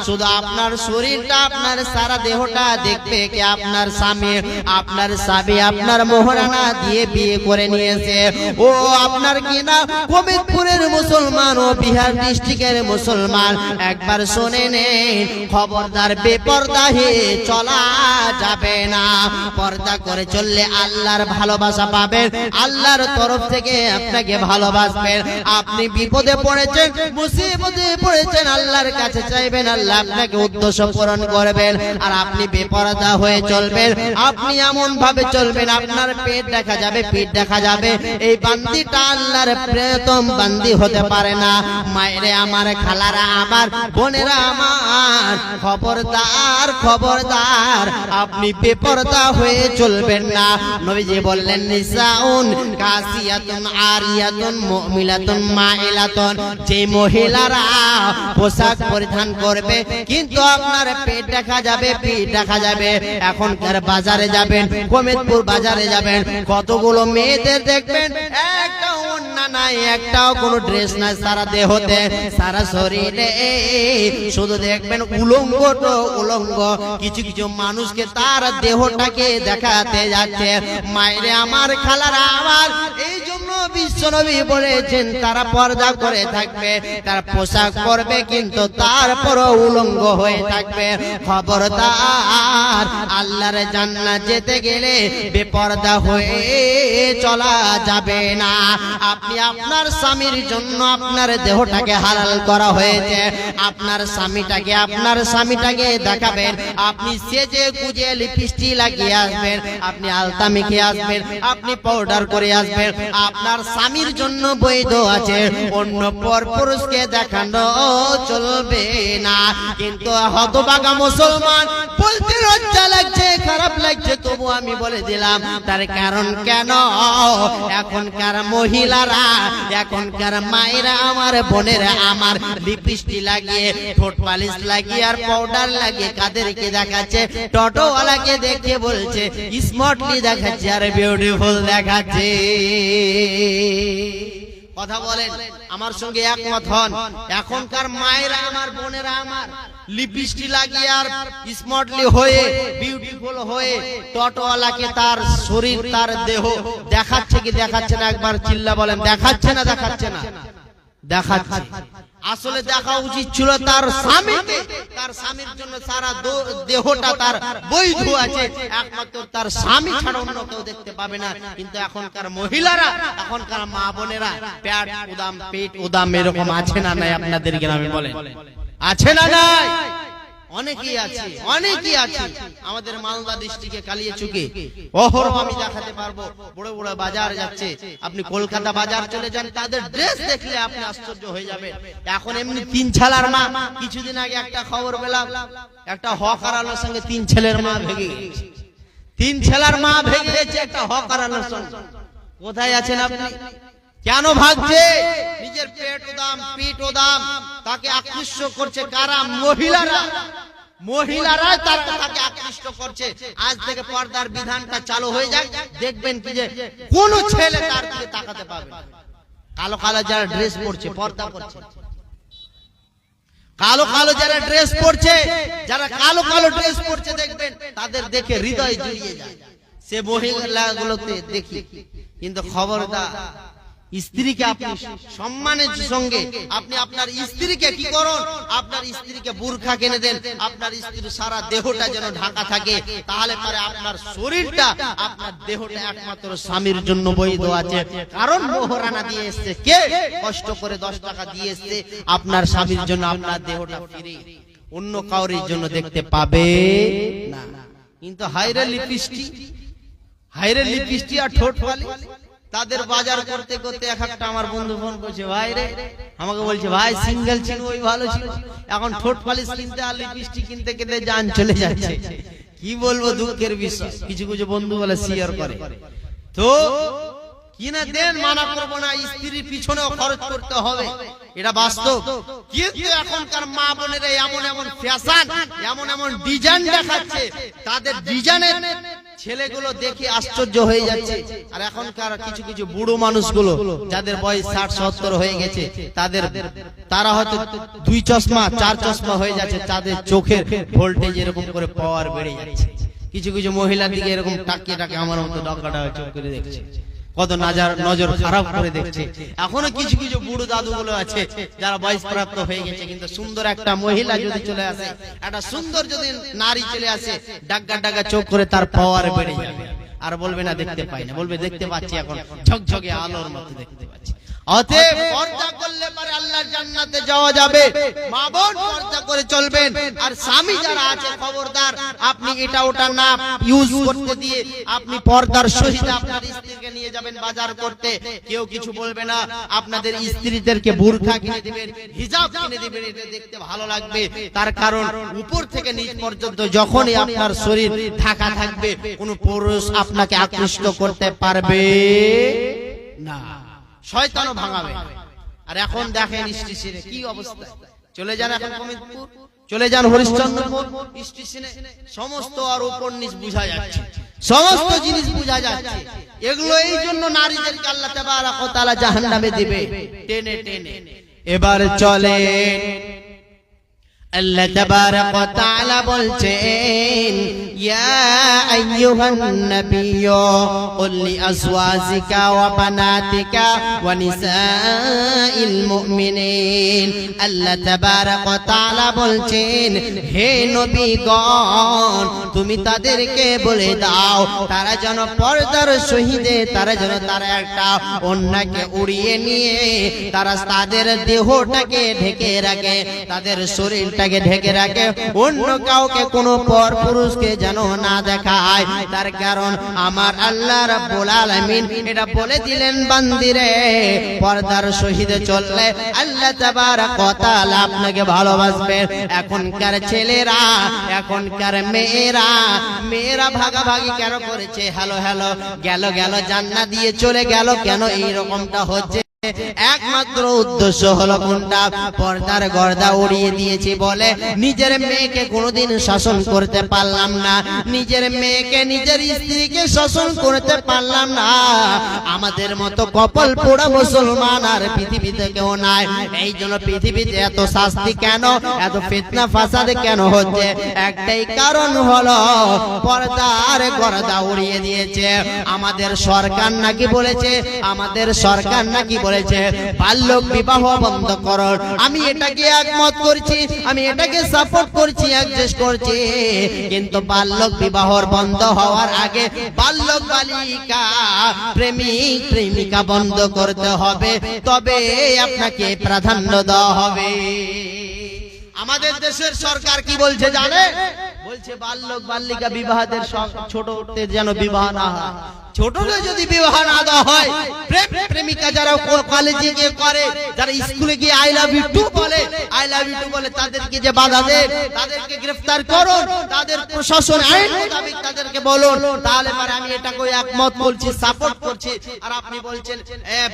শুধু আপনার শরীরটা, আপনার সারা দেহটা দেখবে কে? আপনার স্বামী, আপনার স্বামী আপনার মোহরানা দিয়ে বিয়ে করে নিয়েছে। ও আপনার কিনা কবিরপুরের মুসলমান ও বিহার ডিস্ট্রিক্টের মুসলমান, একবার শুনে নেন, খবরদার বেপরদা হয়ে চলা যাবে না। পর্দা করে চললে আল্লাহর ভালোবাসা পাবেন, আল্লাহর তরফ থেকে আপনাকে ভালোবাসবেন। আপনি বিপদে পড়েছেন, মুসিবতে পড়েছেন, আল্লাহর কাছে চাইবেন, আল্লাহ আপনাকে উদ্দেশ্য পূরণ করবেন। আর আপনি বেপরদা হয়ে চলবেন, আপনি এমন ভাবে চলবেন আপনার পেট দেখা যাবে, পিঠ দেখা যাবে। এই বান্দিটা আল্লাহর প্রিয়তম বান্দি হতে পারে না। মায়েরা আমার, খালারা আমার, বোনেরা আমার, খবরদার খবরদার, আপনি বেপরদা হয়ে চলবেন না। নবীজি বললেন, নিসাউন কাসিয়াতুন আরিয়াতুন মুমিলাতুন মাইলাতুন, যে মহিলারা পোশাক পরিধান করবে কিন্তু আপনার পেট দেখা যাবে, পিঠ দেখা যাবে। এখনকার বাজারে যাবেন, কমিরপুর বাজারে যাবেন, কতগুলো মেয়েদের দেখবেন একটা ওড়না নাই, একটাও কোনো ড্রেস নাই, সারা দেহতে সারা শরীরে শুধু দেখবেন উলঙ্গ তো উলঙ্গ। কিছু কিছু মানুষকে তার দেহটাকে দেখাতে যাচ্ছে। মায়েরে আমার, খালারা আমার, এই জন্য বিশ্বনবী বলেছেন তারা পর্দা করে থাকবে, তারা পোশাক পরবে কিন্তু তারপরও উলঙ্গ হয়ে থাকবে। খবরদার, আল্লাহর জান্নাত যেতে গেলে বেপরদা হয়ে চলা যাবে না। আপনি আপনার স্বামীর জন্য আপনার দেহটাকে হালাল করা হয়েছে, আপনার স্বামীটাকে, আপনার স্বামীটাকে দেখাবেন। আপনি সেজে গুজে লিপস্টিক লাগিয়ে আসবেন, আপনি আলতা মেখে আসবেন, আপনি পাউডার করে আসবেন, আপনার স্বামীর জন্য বৈধ আছে। অন্য পর পুরুষকে দেখানো চলবে না। কিন্তু হতভাগা মুসলমান, বলতে লজ্জা লাগছে, খারাপ লাগছে, তবু আমি বলে দিলাম তার কারণ কেন? এখনকার মহিলারা, এখনকার মায়েরা আমার, বোনেরা আমার, লিপস্টিক লাগিয়ে, ঠোঁট পালিশ লাগিয়ে আর পাউডার লাগিয়ে কাদেরকে দেখাচ্ছে? টোটোওয়ালাকে দেখে বলছে স্মার্টলি দেখাচ্ছে আর বিউটিফুল দেখাচ্ছে। কথা বলেন, আমার সঙ্গে একমত হন। এখনকার মায়েরা আমার, বোনেরা আমার, লিপস্টিক লাগিয়ে আর স্মার্টলি হয়ে, বিউটিফুল হয়ে টোটোওয়ালাকে তার শরীর, তার দেহ দেখাচ্ছে কি দেখাচ্ছে না? একবার চিল্লা বলেন, দেখাচ্ছে না দেখাচ্ছে না? দেখাচ্ছে। আসলে দেখা উচিত ছিল তার স্বামীকে, তার স্বামীর জন্য সারা দেহটা তার বৈধ আছে, একমাত্র তার স্বামী ছাড়া অন্য কেউ দেখতে পাবে না। কিন্তু এখনকার মহিলারা, এখনকার মা বোনেরা পেট উদাম, পেট উদাম এরকম আছে না নাই আপনাদের গ্রামে? বলেন, আছে না নাই? অনেকেই আছে, অনেকেই আছে। আমাদের মালদা ডিস্ট্রিক্টে কালিয়াচকে অহরহ আমি দেখাতে পারবো, বড় বড় বাজার যাচ্ছে, আপনি কলকাতা বাজার চলে যান, তাদের ড্রেস দেখলে আপনি আশ্চর্য হয়ে যাবেন। এখন এমনি তিন ছেলের মা, কিছুদিন আগে একটা খবর পেলাম, একটা হকার আলোর সঙ্গে তিন ছেলের মা ভেঙে গেছে। তিন ছেলের মা ভেঙে গেছে একটা হকার আলোর সঙ্গে। কোথায় আছেন আপনি? কেন ভাগছে? নিজের পেট উদাম, পিঠ উদাম, তাকে আকৃষ্ট করছে কারা? মহিলারা। মহিলারা তাকে আকৃষ্ট করছে। আজ থেকে পর্দার বিধানটা চালু হয়ে যায়, দেখবেন কি যে কোন ছেলে তার দিকে তাকাতে পাবে। কালো কালো যারা ড্রেস পরছে, পর্দা করছে, কালো কালো যারা ড্রেস পরছে, যারা কালো কালো ড্রেস পরছে, দেখবেন তাদের দেখে হৃদয় জুড়িয়ে যায়। সে মহিলাগুলোতে দেখি। কিন্তু খবরদার, স্ত্রীকে আপনি সম্মানের সঙ্গে, আপনি আপনার স্ত্রীকে কি করুন? আপনার স্ত্রীকে বুরখা কিনে দেন, আপনার স্ত্রীর সারা দেহটা যেন ঢাকা থাকে, তাহলে পরে আপনার শরীরটা, আপনার দেহটা একমাত্র স্বামীর জন্য বৈধ আছে। কারণ মোহরানা দিয়ে এসছে কে? কষ্ট করে 10 টাকা দিয়ে এসছে আপনার স্বামীর জন্য। আপনার দেহটা ফিরে অন্য কাউরির জন্য দেখতে পাবে না। কিন্তু হাইরে লিপস্টিক, হাইরে লিপস্টিক আর ঠোঁট পালি, তাদের বাজার করতে করতে এক একটা আমার বন্ধু ফোন করছে, ভাই রে আমাকে বলছে ভাই সিঙ্গেল ছিল ওই ভালো ছিল, এখন ঠোঁট পালিশ কিনতে আর লিপস্টিক কিনতে কিনতে জান চলে যাচ্ছে। কি বলবো, দুঃখের বিষয়। কিছু কিছু বন্ধু বলে শেয়ার করে, তো কিনা দেন, মানা করবো না, স্ত্রীর পিছনেও খরচ করতে হবে, এটা বাস্তব। কিন্তু এখনকার মা বোনেরা এমন এমন ফ্যাশন, এমন এমন ডিজাইন দেখাচ্ছে, তাদের ডিজাইনের ছেলেগুলো দেখে আশ্চর্য হয়ে যাচ্ছে। আর এখনকার কিছু কিছু বুড়ো মানুষগুলো যাদের বয়স 60-70 হয়ে গেছে, তারা হয়তো 2 চশমা 4 চশমা হয়ে যাচ্ছে, তাদের চোখের ভোল্টেজ এরকম করে পাওয়ার বেড়ে যাচ্ছে। কিছু কিছু মহিলার দিকে এরকম টাকিয়ে টাকিয়ে আমার মতো ডকাটা চোখ করে দেখছে, কত নজর খারাপ করে দেখছে। এখনো কিছু কিছু বুড়ো দাদুগুলো আছে যারা বয়স প্রাপ্ত হয়ে গেছে, কিন্তু সুন্দর একটা মহিলা যদি চলে আসে, একটা সুন্দর যদি নারী চলে আসে, ডাগা ডাগা চোখ করে তার পাওয়ার বেড়ে যাবে। আর বলবে না দেখতে পাই না, বলবে দেখতে পাচ্ছি, এখন ঝকঝকে আলোর মতো দেখতে পাচ্ছি। অতএব পর্দা করলে পরে আল্লাহর জান্নাতে যাওয়া যাবে। মা বোন পর্দা করে চলবেন। আর স্বামী যারা আছে, খবরদার আপনি এটা ওটা না ইউজ করতে দিয়ে আপনি পর্দার সহিত আপনার স্ত্রীকে নিয়ে যাবেন বাজার করতে, কেউ কিছু বলবে না। আপনাদের স্ত্রীদেরকে বুরখা কিনে দিবেন, হিজাব কিনে দিবেন, এটা দেখতে ভালো লাগবে। তার কারণ উপর থেকে নিচ পর্যন্ত যখনই আপনার শরীর ঢাকা থাকবে, কোনো পুরুষ আপনাকে আকৃষ্ট করতে পারবে না, শয়তানও ভাঙাবে। আর এখন দেখেন স্টেশনে কি অবস্থা, চলে যান এখন কমিতপুর, চলে যান হরিশ্চন্দ্রপুর স্টেশনে, সমস্ত আর উপর নিচ বুঝা যাচ্ছে, সমস্ত জিনিস বুঝা যাচ্ছে। এগুলো এই জন্য নারীদেরকে আল্লাহ তাবারক ওয়া তাআলা জাহান্নামে দিবে টেনে টেনে। এবার চলে আল্লাহ তাবারক ওয়া তাআলা বলছেন, ইয়া আইয়ুহান নাবিয়্যু কুল লিআজওয়াজিকা ওয়া বানাতিকা ওয়া নিসাইল মুমিনিন। আল্লাহ তাবারক ওয়া তাআলা বলছেন, হে নবীগণ, তুমি তাদেরকে বলে দাও তারা যেন পর্দার সহিতে, তারা যেন তারা একটা অন্যকে উড়িয়ে নিয়ে তারা তাদের দেহটাকে ঢেকে রাখে, তাদের শরীরটাকে ঢেকে রাখে, অন্য কাউকে কোনো পর পুরুষকে যেন না দেখায়। তার কারণ আমার আল্লাহ রাব্বুল আলামিন এটা বলে দিলেন, বান্দিরে পর্দার সহিতে চললে আল্লাহ তাবারক ওয়া তাআলা আপনাকে ভালোবাসবেন। এখনকার ছেলেরা, এখনকার মেয়েরা ভাগাভাগি কেন করেছে, হ্যালো গেল জান্নাত দিয়ে চলে গেল, কেন এই রকমটা হচ্ছে? একমাত্র উদ্দেশ্য হলো কোনটা, পর্দার গর্দা উড়িয়ে দিয়েছি বলে নিজের মেয়েকে কোনোদিন শাসন করতে পারলাম না, নিজের মেয়েকে নিজের স্ত্রীকে শাসন করতে পারলাম না। আমাদের মতো কপাল পোড়া মুসলমান আর পৃথিবীতে কেউ নাই। এই জন্য পৃথিবীতে এত শাস্তি কেন, এত ফিতনা ফাসাদ কেন হচ্ছে? একটাই কারণ হলো পর্দার গর্দা উড়িয়ে দিয়েছে। আমাদের সরকার নাকি বলেছে, বাল্যক বিবাহ বন্ধ করো। আমি এটাকে একমত করছি, আমি এটাকে সাপোর্ট করছি, অ্যাডজাস্ট করছি, কিন্তু বাল্যক বিবাহ বন্ধ হওয়ার আগে বাল্যক বালিকা প্রেমিকা বন্ধ করতে হবে, তবে আপনাকে প্রাধান্য দেওয়া হবে। আমাদের দেশের সরকার কি বলছে জানে? বলছে বাল্যক বালিকা বিবাহদের ছোটদের যেন বিবাহ না হয়। ছোটদের যদি বিবাহ না দেওয়া হয়, প্রেমিকা যারা কলেজে গিয়ে করে, যারা স্কুলে গিয়ে আই লাভ ইউ টু বলে, তাদেরকে যে বাধা দেয়, তাদেরকে গ্রেফতার করুন, তাদের প্রশাসন আইন মোতাবেক তাদেরকে বলুন, তাহলে পরে আমি এটাকে একমত বলছি, সাপোর্ট করছি। আর আপনি বলছেন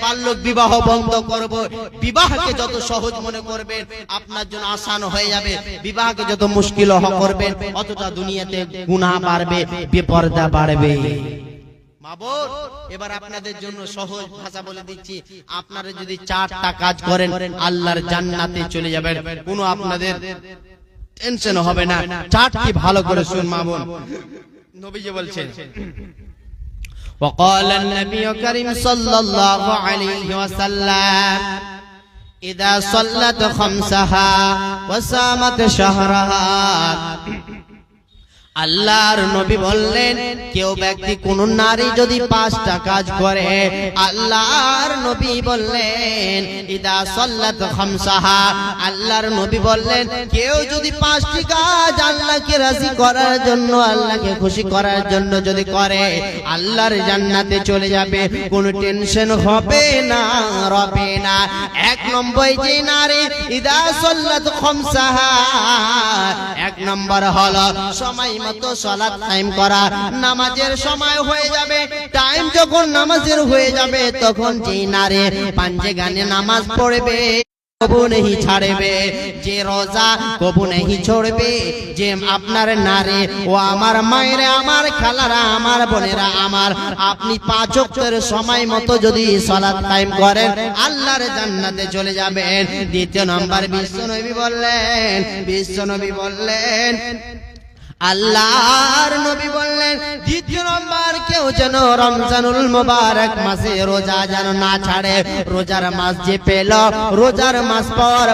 বাল্যক বিবাহ বন্ধ করব। বিবাহকে যত সহজ মনে করবেন আপনার জন্য আসান হয়ে যাবে, বিবাহকে যত মুশকিল করবেন অতটা দুনিয়াতে গুনাহ বাড়বে, বেপরদা বাড়বে। এবার আপনাদের জন্য সহজ ভাষা বলে দিচ্ছি, আপনারা যদি 4টা কাজ করেন আল্লাহর জান্নাতে চলে যাবেন, কোনো আপনাদের টেনশন হবে না। 4টি ভালো করে শুন মা বোন, নবীজি বলছেন, وقال النبي الكريم صلى الله عليه وسلم إذا صلت خمسها وصامت شهرها। আল্লাহর নবী বললেন, কেউ ব্যক্তি কোন নারী যদি 5টা কাজ করে, আল্লাহর নবী বললেন ইদা সাল্লাত খামসাহা, আল্লাহর নবী বললেন কেউ যদি 5টি কাজ আল্লাহকে রাজি করার জন্য, আল্লাহকে খুশি করার জন্য যদি করে, আল্লাহর জান্নাতে চলে যাবে, কোনো টেনশন হবে না, রবে না। 1 নম্বর যে নারী ইদা সাল্লাত খামসাহা, 1 নম্বর হলো সময় মতো সালাত টাইম করা। নামাজের সময় হয়ে যাবে, টাইম যখন নামাজের হয়ে যাবে, তখন যে নারী পাঞ্জে গানে নামাজ পড়বে কবু নেই ছাড়বে, যে রোজা কবু নেই ছড়বে, যে আপনার নারী ও আমার মায়ের, আমার খালারা, আমার বোনেরা, আমার আপনি 5 ওয়াক্তের সময় মতো যদি সালাত কায়েম করেন, আল্লাহর জান্নাতে চলে যাবেন। 2 নম্বর বিশ্বনবী বললেন আল্লাহর নবী বললেন 2 নম্বর কেউ যেন রমজানুল মুবারক মাসে রোজা যেন না ছাড়ে। রোজার মাস যে পেল, রোজার মাস পর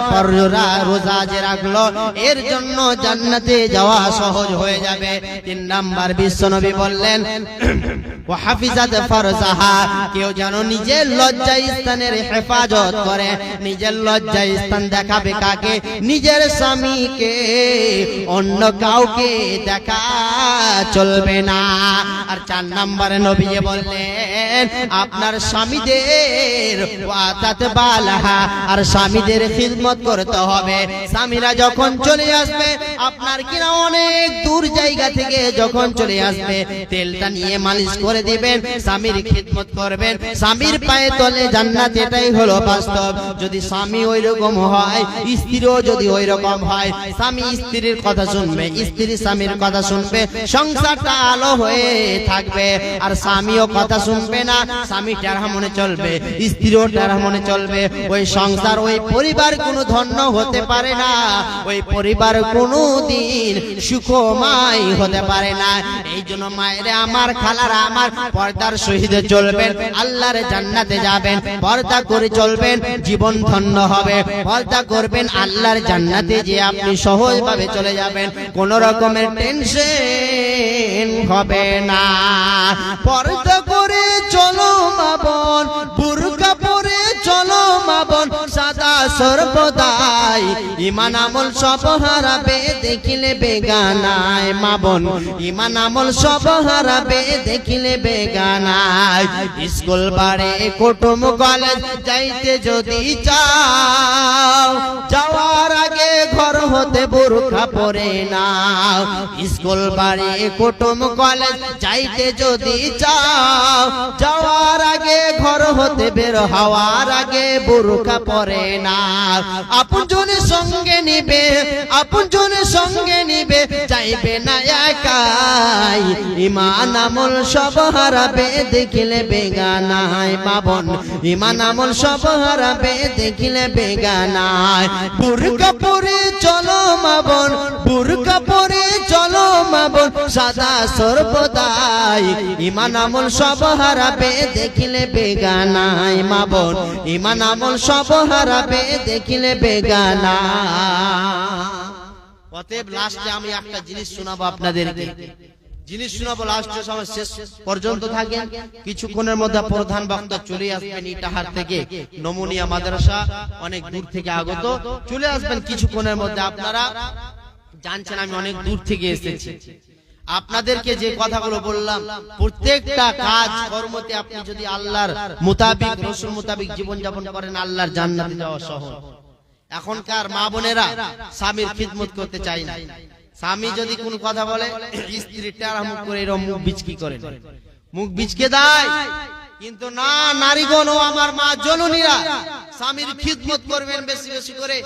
রোজা যে রাখলো, এর জন্য জান্নাতে যাওয়া সহজ হয়ে যাবে। 3 নম্বর বিশ্বনবী বললেন ওয়া হাফিজাত ফারজাহা, কেউ যেন নিজের লজ্জা স্থানের হেফাজত করে। নিজের লজ্জা স্থান দেখাবে কাকে? নিজের স্বামীকে, অন্য কাউকে দেখা চলবে না। আর 4 নম্বরে নবী বললেন আপনার স্বামীদের ওয়াতাত বালাহা, আর স্বামীদের খিদমত করতে হবে। স্বামীরা যখন চলে আসবে, আপনার কিনা অনেক দূর জায়গা থেকে যখন চলে আসবে, তেলটা নিয়ে মালিশ করে দিবেন, স্বামীর খিদমত করবেন, স্বামীর পায়ে তলে জান্নাত। এটাই হলো বাস্তব। যদি স্বামী ওই রকম হয়, স্ত্রীও যদি ওই রকম হয়, স্বামী স্ত্রীর কথা শুনবে, স্ত্রী স্বামীর কথা শুনবে, সংসারটা আলো হয়ে থাকবে। আর স্বামীও কথা শুনবে না, স্বামী টারা মনে চলবে, স্ত্রীও টারা মনে চলবে, ওই সংসার, ওই পরিবার কোনো ধন্য হতে পারে না, ওই পরিবার কোনো দিন সুখময় হতে পারে না। এই জন্য মায়েরা আমার, খালারা আমার, পর্দার সহিত চলবেন, আল্লাহর জান্নাতে যাবেন। পর্দা করে চলবেন, জীবন ধন্য হবে। পর্দা করবেন, আল্লাহর জান্নাতে যে আপনি সহজভাবে চলে যাবেন, কোন রকমের টেনশন হবে না। পর্দা করে চলো মা বোন, বুরকা পরে চলো মা বোন, সাদা সর্বদাই ঈমান আমল সব হারাবে দেখিলে বেগানায়। মা বোন ঈমান আমল সব হারাবে দেখিলে বেগানায়। স্কুল বাড়ি কুটুম কলেজ যাইতে যদি চাও, যাওয়ার আগে ঘর হতে বুরকা পরে নাও। স্কুল বাড়ি কুটুম কলেজ যাইতে যদি চাও, যাওয়ার আগে ঘর হতে বের হওয়ার আগে বুরকা পরে নাও। আপনজনের সঙ্গে নিবে, আপনজনের সঙ্গে নিবে, চাইবে না একাই। ঈমান আমল সব হারাবে দেখিলে বেগানায়। মা বোন ঈমান আমল সব হারাবে দেখিলে বেগানায়। বুরকা পরে চলো মা বোন, বুরকা পরে চলো মা বোন, সাদা সর্বদাই ঈমান আমল সব হারাবে দেখিলে বেগানায়। মা বোন ঈমান আমল সব হারাবে দেখিলে বেগানা। অতএব লাস্টে আমি একটা জিনিস শোনাবো আপনাদেরকে, জিনিস শোনাবো লাস্টে, সময় শেষ পর্যন্ত থাকেন। কিছুক্ষণের মধ্যে প্রধান বক্তা চলে আসবেন ইটাহার থেকে, নমুনিয়া মাদ্রাসা অনেক দূর থেকে আগত, চলে আসবেন কিছুক্ষণের মধ্যে। আপনারা জানছেন আমি অনেক দূর থেকে এসেছি। আপনাদেরকে যে কথাগুলো বললাম, প্রত্যেকটা কাজ কর্মতে আপনি যদি আল্লাহর মোতাবিক, রাসূল মোতাবিক জীবন যাপন করেন, আল্লাহর জান্নাতে যাওয়া সহজ। এখনকার মা বোনেরা স্বামীর খিদমত করতে চায় না। স্বামী যদি কোন কথা বলে, স্ত্রী টারা মুখ করে এরকম মুখ বিচকি করে, মুখ বিচকে দেয়। কিন্তু না, নারীগণ ও আমার মা জননীরা স্বামীর খিদমত করবেন বেশি বেশি করে,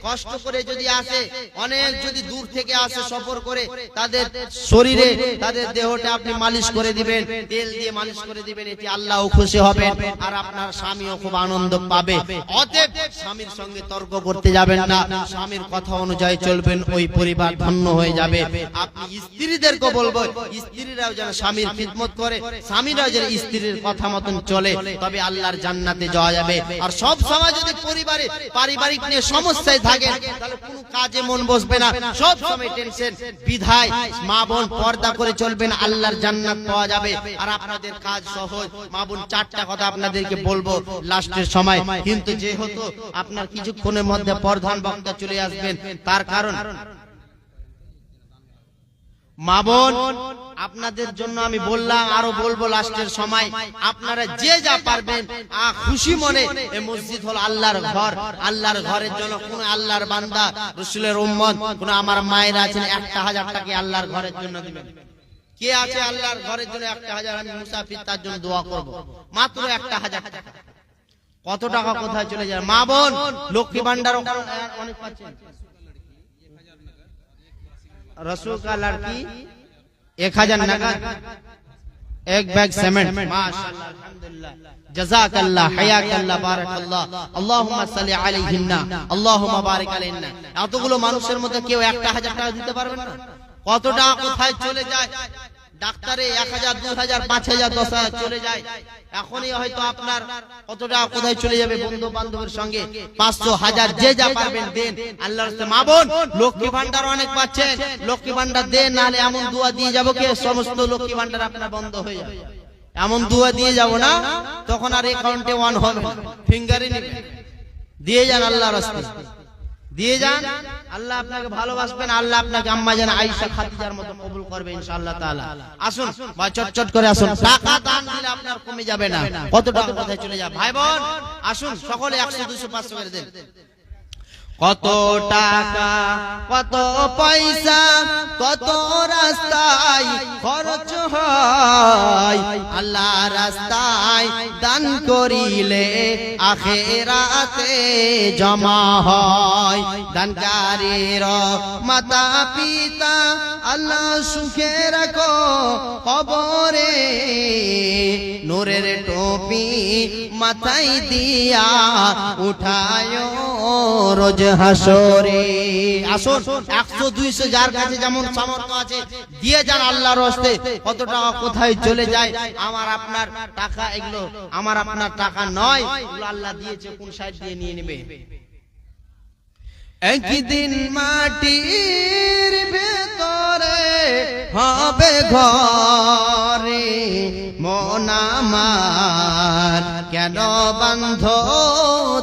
কষ্ট করে যদি আসে, অনেক যদি দূর থেকে আসে সফর করে, তাদের শরীরে, তাদের দেহটা আপনি মালিশ করে দিবেন, তেল দিয়ে মালিশ করে দিবেন, এতে আল্লাহও খুশি হবেন আর আপনার স্বামীও খুব আনন্দ পাবে। অতএব স্বামীর সঙ্গে তর্ক করতে যাবেন না, স্বামীর কথা অনুযায়ী চলবেন, ওই পরিবার ধন্য হয়ে যাবে। আপনি স্ত্রীদেরকে বলবো, স্ত্রীরাও যেন স্বামীর খিদমত করে, স্বামীরাও যেন স্ত্রীর কথা মতো মতন চলে তবে আল্লাহর জান্নাতে যাওয়া যাবে। আর সব সময় যদি পরিবারে পারিবারিক নিয়ে সমস্যায় থাকে তাহলে কোনো কাজে মন বসবে না, সব সময় টেনশন। বিধায় মা বোন পর্দা করে চলবেন, আল্লাহর জান্নাত পাওয়া যাবে। আর আপনাদের কাজ সহজ। মা বোন চারটা কথা আপনাদেরকে বলবো লাস্টের সময়, কিন্তু যেহেতু আপনার কিছুক্ষণের মধ্যে প্রধান বক্তা চলে আসবেন, তার কারণ মা বোন আপনাদের জন্য আমি বললাম, আরো বলবো লাস্টের সময়। আপনারা যে যা পারবেন খুশি মনে, এই মসজিদ হলো আল্লাহর ঘর। আল্লাহর ঘরের জন্য কোন আল্লাহর বান্দা রাসূলের উম্মত কোন আমার মায়েরা আছেন 1000 টাকা আল্লাহর ঘরের জন্য দিবেন? কে আছে আল্লাহর ঘরের জন্য 1000? আমি মুসাফির, তার জন্য দোয়া করব। মাত্র 1000 টাকা। কত টাকা কোথায় চলে যায়? মা বোন লক্ষ্মী ভান্ডার অনেক পাচ্ছেন। रसूल का लड़की 1000 नगद, एक बैग सीमेंट। माशाअल्लाह, अल्हम्दुलिल्लाह, जज़ाकल्लाह, हयाकल्लाह, बाराकाल्लाह, अल्लाहुम्मा सल्ली अलैहिन्ना, अल्लाहुम्मा बारिक अलैहिन्ना। এতগুলো মানুষের মধ্যে কেউ 1000 টাকা দিতে পারবেন না? কত টাকা কোথায় চলে যায়? ডাক্তারে 1000, 2000, 5000, 10000 চলে যায়। এখনই হয়তো আপনার কত টাকা কোথায় চলে যাবে? বন্ধু বান্ধবের সঙ্গে 500, 1000 যে যা পারবেন দেন আল্লাহর রাস্তায়। মা বোন লক্ষ্মী ভান্ডার অনেক পাচ্ছেন, লক্ষ্মী ভান্ডার দেন, নাহলে এমন দোয়া দিয়ে যাব কে সমস্ত লক্ষ্মী ভান্ডার আপনার বন্ধ হয়ে যাবে। এমন দোয়া দিয়ে যাব না, তখন আর অ্যাকাউন্টে ওয়ান হবে না, ফিঙ্গারে নেবেন। দিয়ে যান আল্লাহর রাস্তায়, দিয়ে যান। আল্লাহ আপনাকে ভালোবাসবেন, আল্লাহ আপনাকে আম্মা জান আয়েশা খাদিজার মতো কবুল করবে ইনশাআল্লাহ তাআলা। আসুন ভাই, চটচট করে আসুন। টাকা দান দিলে আপনার কমে যাবে না। কত টাকা কোথায় চলে যাবে? ভাই বোন আসুন, সকলে 100, 200, 500 করে দেন। কত টাকা, কত পয়সা, কত রাস্তায় খরচ হয়, আল্লাহ রাস্তায় দান করিলে আখিরাতে জমা হয়। দানকারীর মাতা পিতা আল্লাহ সুখে রাখো কবরে, নূরের টুপি মাথায় দিয়া উঠায় রোজ হাসরে। আসুন 100, 200 যার কাছে যেমন সামর্থ্য আছে দিয়ে যান আল্লাহর রাস্তায়। কত টাকা কোথায় চলে যায়? আমার আপনার টাকা, এগুলো আমার আপনার টাকা নয়, এগুলো আল্লাহ দিয়েছে, কোন সাইড দিয়ে নিয়ে নেবে। একদিন মাটির ভেতরে হবে ঘরে, মন আমার কেন বন্ধ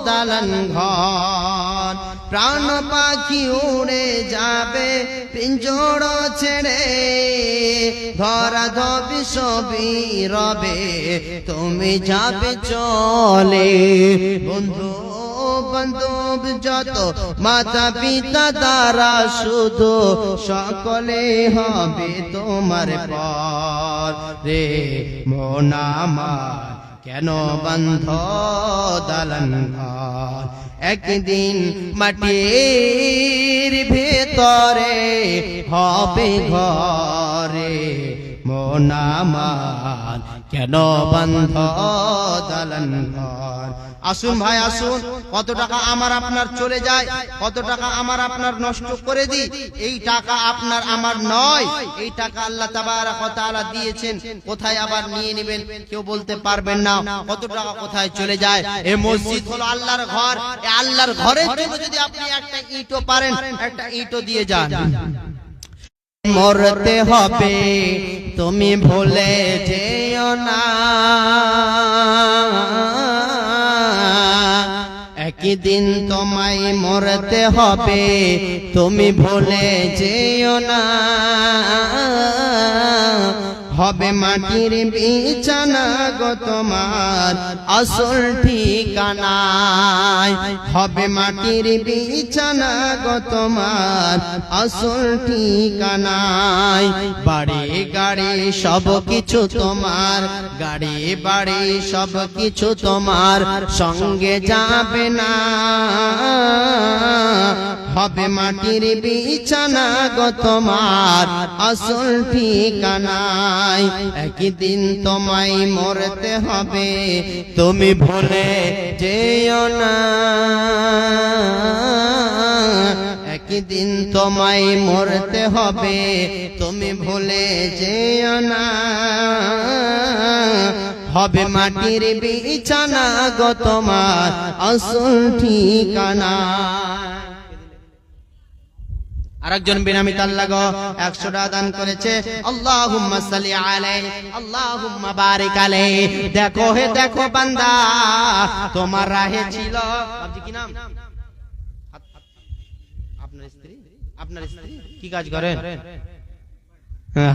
দালান ঘর, প্রাণ পাখি উড়ে যাবে পিঞ্জর ছেড়ে, ধরা ধবি সবই রবে তুমি যাবে চলে। বন্ধু বান্ধব যত মাতা পিতা দ্বারা শুধু সকলে হবে তোমার পর রে, মন আমার কেন বন্ধ দালান ঘর। একদিন মাটির ভেতরে হবে ঘরে, মন আমার কেন বন্ধ দালান ঘর। আসুন ভাই আসুন, কত টাকা আমার আপনার চলে যায়, কত টাকা আমার আপনার নষ্ট করে দিই। এই টাকা আপনার আমার নয়, এই টাকা আল্লাহ তাবারক ওয়া তাআলা দিয়েছেন। কোথায় আবার নিয়ে নেবেন কেউ বলতে পারবেন না। কত টাকা কোথায় চলে যায়? এই মসজিদ হলো আল্লাহর ঘর, এই আল্লাহর ঘরের জন্য যদি আপনি একটা ইটও পারেন, একটা ইটও দিয়ে যান। মরতে হবে তুমি ভুলে যেও না, একদিন তোমায় মরতে হবে তুমি ভুলে যেও না। হবে মাটির বিছানা গো তোমার আসল ঠিকানায়, হবে মাটির বিছানা গো তোমার আসল ঠিকানায়। বাড়ি গাড়ি সব কিছু তোমার, গাড়ি বাড়ি সব কিছু তোমার সঙ্গে যাবে না। হবে মাটির বিছানা গো তোমার আসল ঠিকানায়, একদিন তোমায় মরতে হবে তুমি ভুলে যেও না। একদিন তোমায় মরতে হবে তুমি ভুলে যেও না। হবে মাটির বিছানা গো তোমার আসল ঠিকানা। আরেকজন বিনামি তাল্লা গো 100 টাকা দান করেছে। আল্লাহুম্মা সাল্লি আলাইহি আল্লাহুম্মা বারিক আলাইহি। দেখো হে দেখো বান্দা তোমার রাহে ছিল। আপনি কি নাম? আপনার স্ত্রী কি কাজ করেন?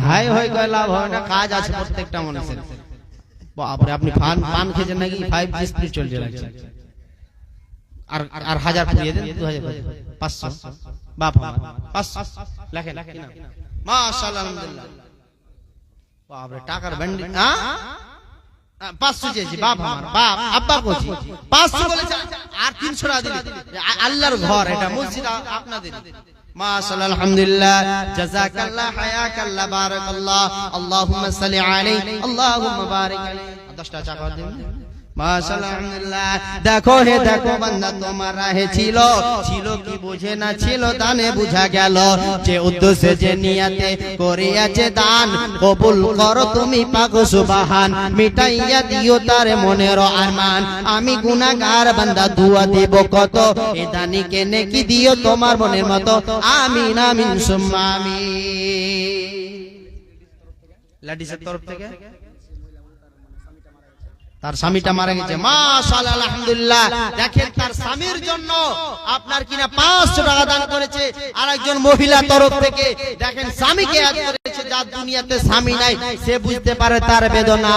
হাই হয় কয় লাভ হয় না, কাজ আছে প্রত্যেকটা মানুষের। বাপরে আপনি পান খেয়েছেন নাকি? 5G স্পিড চলছে লাগছে। আর 1000 পুড়িয়ে দেন, 2000 500 বাপ 500 লেখেন মাশাআল্লাহ আলহামদুলিল্লাহ। বাপরে টাকার ব্যান্ড 500 চেয়েছি বাপ আমার বাপ আব্বা কোচি 500 বলেছে আর 300 টাকা দিলে আল্লাহর ঘর এটা মসজিদ আপনাদের। মাশাআল্লাহ আলহামদুলিল্লাহ জাযাকাল্লাহ হায়াকাল্লাহ বারাকাল্লাহ আল্লাহুম্মা সাল্লি আলাইহি আল্লাহুম্মা বারিক আলাইহি। 10 টাকা চা করে দিন। মাশাআল্লাহ আলহামদুলিল্লাহ। দেখো হে দেখো বান্দা তোমার রাহে ছিল কি বুঝে না ছিল দানে বুঝা গেল। যে উদ্দেশ্যে যে নিয়তে করিয়াছে দান কবুল করো তুমি পাক সুবহান। মিটাইয়া দিও তার মনের আরমান। আমি গুনাহগার বান্দা দুয়া দেব কত এ দানিকে নেকি দিও তোমার মনের মতো। আমিন আমিন সুম্মা আমিন। লাডিসের তরফ থেকে তার স্বামীটা মারা গেছে। মাশাআল্লাহ আলহামদুলিল্লাহ। দেখেন তার স্বামীর জন্য আপনার কিনা 500 টাকা দান করেছে। আরেকজন মহিলা তরফ থেকে দেখেন স্বামীকে আদ করেছে। যার দুনিয়াতে স্বামী নাই সে বুঝতে পারে তার বেদনা।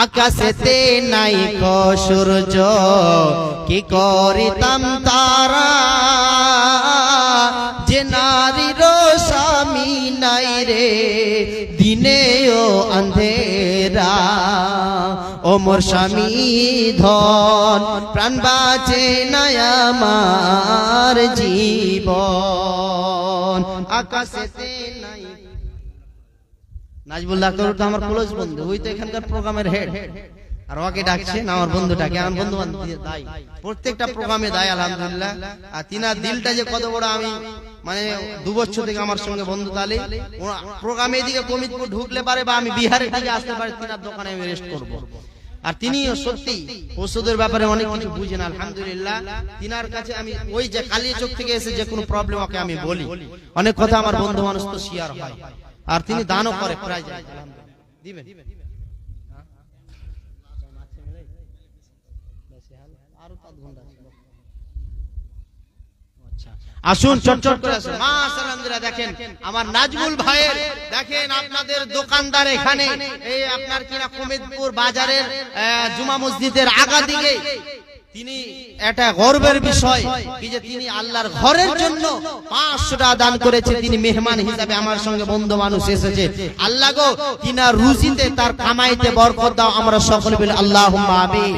আকাশেতে নাই কো সূর্য কি করিতাম তারা। যে নারীর স্বামী নাই রে দিনেও আন্ধেরা। ও মোর স্বামী ধন প্রাণ বাঁচে না আমার জীবন। আকাশেতে নাই নাজবুল্লাহ করুন তো আমার ক্লোজ বন্ধু, ওই তো এখানকার প্রোগ্রামের হেড। আর ওকে ডাকছেন আমার বন্ধুটাকে, আমার বন্ধু বান্ধব দায় প্রত্যেকটা প্রোগ্রামে দায় আলহামদুলিল্লাহ। আর তিনার দিলটা যে কত বড়, আমি মানে 2 বছর থেকে আমার সঙ্গে বন্ধু তালে প্রোগ্রামে এদিকে কমিটপুর ঢুকলে পারে বা আমি বিহারের দিকে আসতে পারি, তিনার দোকানে আমি রেস্ট করবো। আর তিনি সত্যি ওষুধের ব্যাপারে অনেক কিছু বুঝেন আলহামদুলিল্লাহ। তিনার কাছে আমি ওই যে কালিয়াচক থেকে এসে যে কোনো প্রবলেম ওকে আমি বলি, অনেক কথা আমার বন্ধু মানুষ তো শেয়ার হয়। আর তিনি দানও করে প্রায় দিবেন। আসুন চটচট করে আসুন। মাশাআল্লাহ দেখেন আমার নাজমুল ভাইয়ের, দেখেন আপনাদের দোকানদার এখানে এই আপনার কিনা কমিতপুর বাজারের জুমা মসজিদের আগা দিকে তিনি এটা গর্বের বিষয় কি যে তিনি আল্লাহর ঘরের জন্য 500 টাকা দান করেছে। তিনি মেহমান হিসাবে আমার সঙ্গে বন্ধু মানুষ এসেছে। আল্লাহ গো কিনা রুজিতে তার কামাইতে বরকত দাও। আমরা সকলে বলি আল্লাহুম্মা আমিন।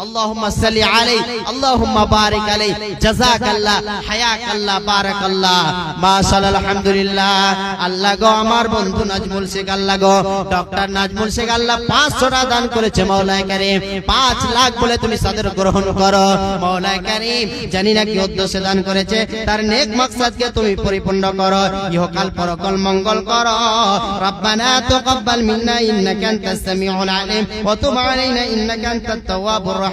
আল্লাহুম্মা সাল্লি আলাইহি আল্লাহুম্মা বারিক আলাইহি জাযাকাল্লাহ হায়াকাল্লাহ বারাকাল্লাহ। মাশাআল্লাহ আলহামদুলিল্লাহ। আল্লাহ গো আমার বন্ধু নাজমুল শেখ, আল্লাহ গো ডক্টর নাজমুল শেখ আল্লাহ 500 টাকা দান করেছে। মাওলানা কারীম 5 লাখ বলে তুমি সাদর গ্রহণ করো। মাওলানা কারীম জানি না কি উদ্দেশ্যে দান করেছে, তার নেক মাকসাদকে তুমি পরিপূর্ণ করো, ইহকাল পরকাল মঙ্গল করো। রব্বানা তাকাব্বাল মিন্না ইন্নাকা আনতাস সামিউল আলিম ওয়া তুব আলাইনা ইন্নাকা আনতাত তাওয়াবুর রাহিম।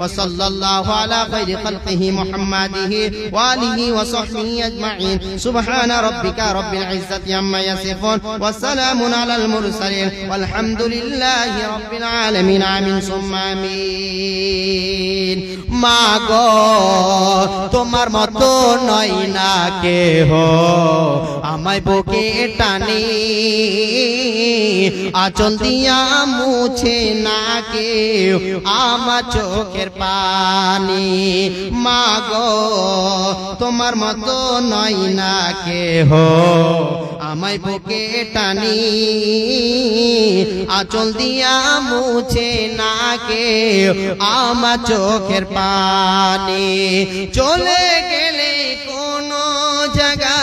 وصلى الله على خير خلقه محمده وآله وصحبه أجمعين. سبحان ربك رب العزة عما يصفون وسلام على المرسلين والحمد لله رب العالمين. آمين ثم آمين. মা গো তোমার মতো নয় না কেহ আমায় বুকে টানে, আঁচল দিয়া মুছে না কেউ আমার চোখের পানি। মা গো তোমার মতো নয় না কেহ আমায় বুকে টানি, আঁচল দিয়া মুছে না কেউ আমার চোখের পানি। চলে গেলে কোন জায়গা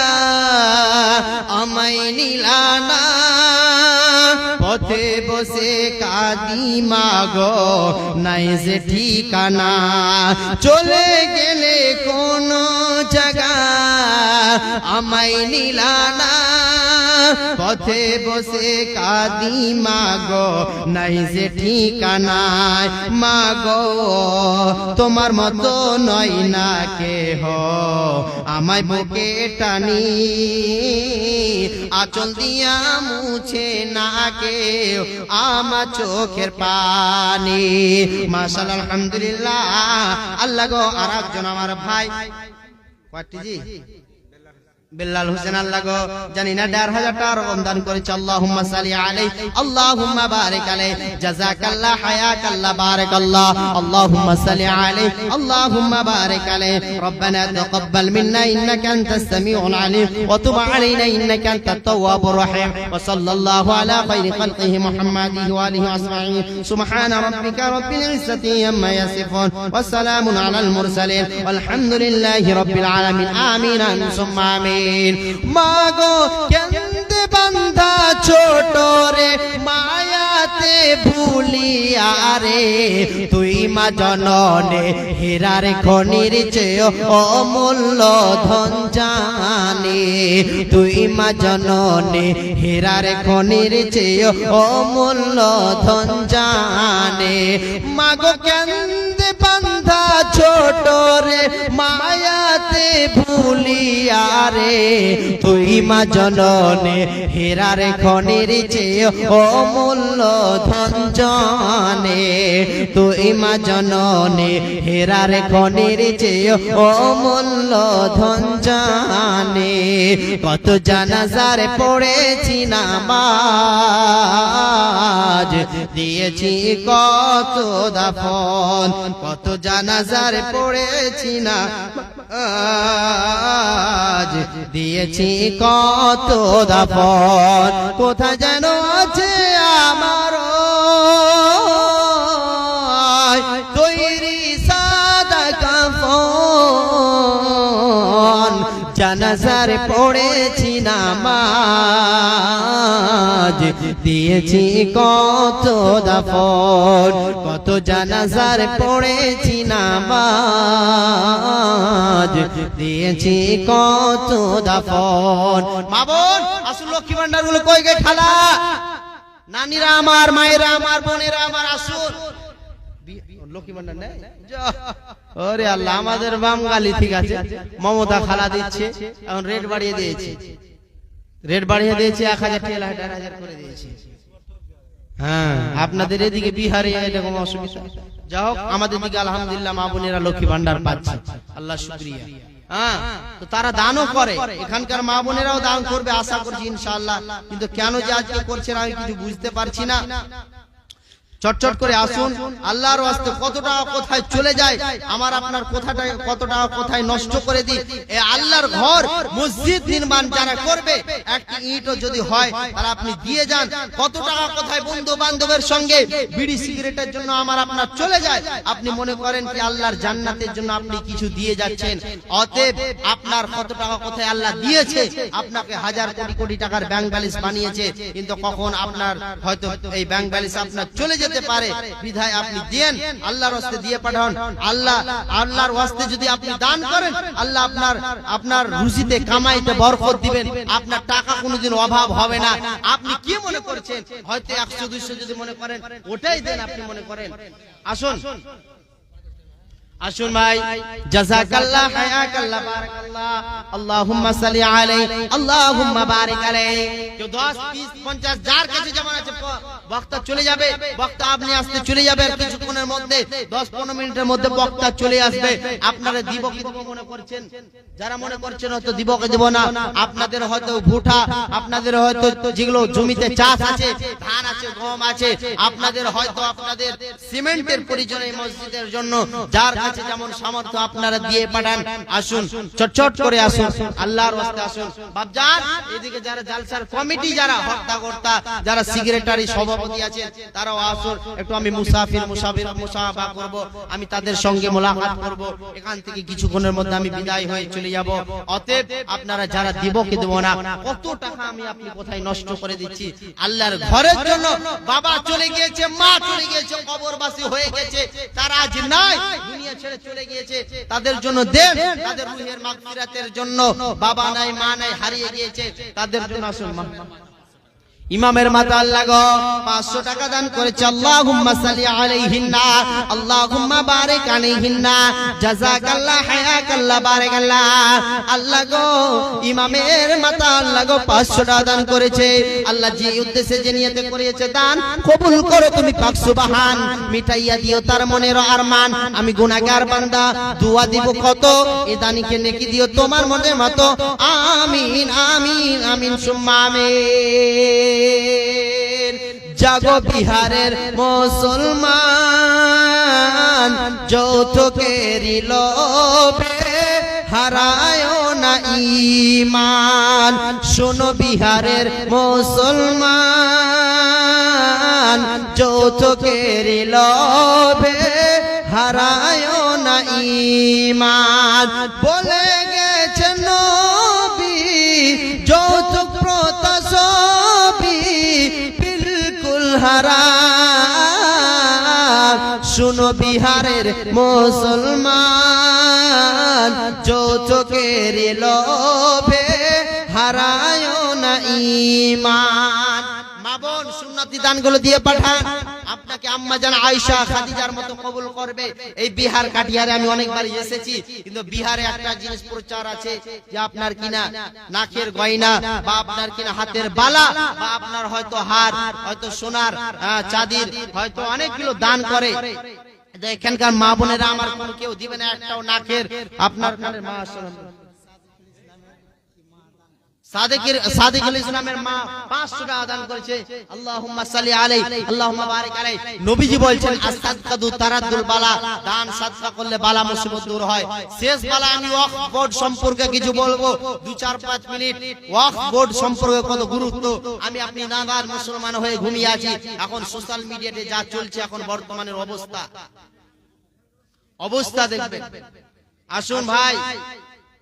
আমায় নিলানা, পথে বসে কাঁদি মা গো নাই যে ঠিকানা। চলে গেলে কোন জায়গা আমায় নিলানা, পথে বসে কাঁদি মাগো নাই যে ঠিকানায় মাগো তোমার মতো নয় না কেহ আমায় বুকে টানি আঁচল দিয়া মুছে না কেউ আমার চোখের পানি মাশাআল্লাহ আলহামদুলিল্লাহ আল্লাহ গো আর একজন আমার ভাই পাটি জি বিল্লাল হোসেন আল্লাহ গো জানি না ১৫০০ টাকা রকম দান করেছে আল্লাহুম্মা সাল্লি আলাইহি আল্লাহুম্মা বারিক আলাইহি জাযাকাল্লাহ হায়াকাল্লাহ বারাকাল্লাহ আল্লাহুম্মা সাল্লি আলাইহি আল্লাহুম্মা বারিক আলাইহি রব্বানা তাকাব্বাল মিন্না ইন্নাকা আনতাস সামিউল আলিম ওয়া তুব আলাইনা ইন্নাকা আনতাত তাওয়াবুর রহিম ওয়া সাল্লাল্লাহু আলা খাইরি খালকিহি মুহাম্মাদিহি ওয়া আলিহি আজমাইন সুবহানা রাব্বিকা রাব্বিল ইজ্জাতি আম্মা ইয়াসিফুন ওয়া সালামুন আলাল মুরসালিন ওয়ালহামদুলিল্লাহি রাব্বিল আলামিন আমিন সুম্মা আমিন মাগো কেন্দে বান্ধা ছোট রে মায়াতে ভুলিয়া রে তুই মা জননে হীরার খনির চেয়ে অমূল্য ধন জানি তুই মা জননে হীরার খনির চেয়ে অমূল্য ধন জানে মাগো কেন্দে বান্ধা ছোট রে মায়াতে ভুলিয়া রে তুই মা জননে হীরার খনির চেয়ে অমূল্য ধন জানে তুই মা জননে হীরার খনির চেয়ে অমূল্য ধন জানে কত জানাজার পড়েছি নামাজ দিয়েছি কত দাফন কত জানাজার পড়েছি না আজ দিয়েছি কত দাফন কোথায় যেন আছে আমার তৈরি সাদা কাফন জানাজার পড়েছি নামাজ দিয়েছি কত দাফন কত জানাজার পড়েছি নামাজ দিয়েছি কত দাফন মা বোন আসুন লক্ষ্মী ভান্ডার গুলো কই গে খালা নানিরা আমার মায়েরা আমার বোনেরা আমার আসুন লক্ষ্মী ভান্ডার নেই ওরে আল্লাহ আমাদের বাঙালি ঠিক আছে মমতা খালা দিচ্ছে এখন রেট বাড়িয়ে দিয়েছে ১,০০০ ঠেলা ১,৫০০ করে দিয়েছে হ্যাঁ আপনাদের এদিকে বিহারে এরকম অসুবিধা যা হোক আমাদের দিকে আলহামদুলিল্লাহ মা বোনেরা লক্ষ্মী ভান্ডার পাচ্ছে আল্লাহ শুকরিয়া হ্যাঁ তো তারা দানও করে এখানকার মা বোনেরাও দান করবে আশা করছি ইনশাআল্লাহ কিন্তু কেন যে আজকে করছেন আমি কিছু বুঝতে পারছি না চটচট করে আসুন আল্লাহর ওয়াস্তে কত টাকা কোথায় চলে যায় আমার আপনার কোথাটা কত টাকা কোথায় নষ্ট করে দিই এই আল্লাহর ঘর মসজিদ নির্মাণ যারা করবে একটা ইটও যদি হয় তাহলে আপনি দিয়ে যান কত টাকা কোথায় বন্ধু বান্ধবের সঙ্গে বিড়ি সিগারেটের জন্য আমার আপনার চলে যায় আপনি মনে করেন কি আল্লাহর জান্নাতের জন্য আপনি কিছু দিয়ে যাচ্ছেন অতএব আপনার কত টাকা কোথায় আল্লাহ দিয়েছে আপনাকে হাজার কোটি কোটি টাকার ব্যাংক ব্যালেন্স বানিয়েছে কিন্তু কখন আপনার হয়তো এই ব্যাংক ব্যালেন্স আপনার চলে যেতে পারে বিধায় আপনি দেন আল্লাহর ওয়াস্তে দিয়ে পাঠান আল্লাহর ওয়াস্তে যদি আপনি দান করেন আল্লাহ আপনার রুজিতে কামাইতে বরকত দিবেন আপনার টাকা কোনোদিন অভাব হবে না আপনি কি মনে করছেন হয়তো ১০০-২০০ যদি মনে করেন ওটাই দেন আপনি মনে করেন আসুন আসুন ভাই জাযাকাল্লাহ হায়াকাল্লাহ বারাকাল্লাহ আল্লাহুম্মা সাল্লি আলাইহি আল্লাহুম্মা বারিক আলাইহি কেউ 10 20 50 যার কাছে যেমন আছে বক্তা চলে যাবে বক্তা আপনি আসতে চলে যাবে আর কিছুক্ষণের মধ্যে 10-15 মিনিটের মধ্যে বক্তা চলে আসবে আপনারা দিব কি দিব মনে করছেন যারা মনে করছেন হয়তো দিব কি দিব না আপনাদের হয়তো ভুটা আপনাদের হয়তো যেগুলো জমিতে চাষ আছে ধান আছে গম আছে আপনাদের হয়তো আপনাদের সিমেন্টের প্রয়োজন এই মসজিদের জন্য যার কাছে যেমন সামর্থ্য আপনারা দিয়ে পাঠান আসুন চটচট করে আসুন আল্লাহর ওয়াস্তে আসুন বাপজান এদিকে যারা জালসার কমিটি যারা হর্তাকর্তা যারা সেক্রেটারি সভাপতি আছেন তারাও আসুন একটু আমি মুসাফা করব আমি তাদের সঙ্গে মোলাকাত করব এখান থেকে কিছুক্ষণের মধ্যে আমি বিদায় হয়ে চলে যাব অতএব আপনারা যারা দিব কি দেব না কত টাকা আমি আপনি কোথায় নষ্ট করে দিচ্ছি আল্লাহর ঘরের জন্য বাবা চলে গিয়েছে মা চলে গিয়েছে কবরবাসী হয়ে গেছে তারা আজ নাই দুনিয়া ছেড়ে চলে গিয়েছে তাদের জন্য দেন, তাদের রুহের মাগফিরাতের জন্য, বাবা নাই মা নাই হারিয়ে গিয়েছে তাদের জন্য আসুন। ইমামের মাতা আল্লাহ গো 500 টাকা দান করেছে, আল্লাহুম্মা সাল্লি আলাইহিন্না আল্লাহুম্মা বারিক আলাইহিন্না জাযাকাল্লাহ হায়াকাল্লাহ বারাকাল্লাহ। আল্লাহ গো ইমামের মাতা আল্লাহ গো 500 টাকা দান করেছে, আল্লাহ যে উদ্দেশ্যে যে নিয়তে করিয়েছে দান কবুল করো তুমি পাক সুবহান। মিটাইয়া দিও তার মনের আরমান, আমি গুনাহগার বান্দা দোয়া দিব কত, এ দানিকে নেকি দিও তোমার মনের মতো, আমিন আমিন আমিন সুম্মা আমিন। জাগো বিহারের মুসলমান, যৌতুকেরই লোভে হারায় না ঈমান। শোনো বিহারের মুসলমান, যৌতুকেরই লোভে হারায় না ঈমান। বলে গেছেন নবী যৌতুক প্রথা সবই বিলকুল হারাম। শুনো বিহারের মুসলমান, যৌতুকের লোভে হারায় না ঈমান। মা বোন সুন্নতি দানগুলো দিয়ে পাঠান, আপনাকে আম্মা জান আয়েশা খাদিজার মতো কবুল করবে। এই বিহার কাটিয়ারে আমি অনেকবার এসেছি, কিন্তু বিহারে একটা জিনিস প্রচার আছে যে আপনার কিনা নাকের গয়না বা আপনার কিনা হাতের বালা বা আপনার হয়তো হার, হয়তো সোনার চাঁদির হয়তো অনেকগুলো দান করে। এখানকার মা বোনেরা আমার কোন কেউ দিবে না একটাও নাকের আপনার কানের মাশাআল্লাহ সাদিকুল ইসলামের মা 500 টাকা দান করেছে, আল্লাহুম্মা সাল্লি আলাইহি আল্লাহুম্মা বারিক আলাইহি। নবীজি বলছেন আস-সাদকাতু তারাদ্দুল বালা, দান সাদকা করলে বালা মুসিবত দূর হয়। শেষ বালা আমি ওয়াকফ বোর্ড সম্পর্কে কিছু বলবো 2-4-5 মিনিট। ওয়াকফ বোর্ড সম্পর্কে কত গুরুত্ব, আমি আপনি নাগার মুসলমান হয়ে ঘুমিয়ে আছি। এখন সোশ্যাল মিডিয়াতে যা চলছে এখন বর্তমানের অবস্থা দেখবেন। আসুন ভাই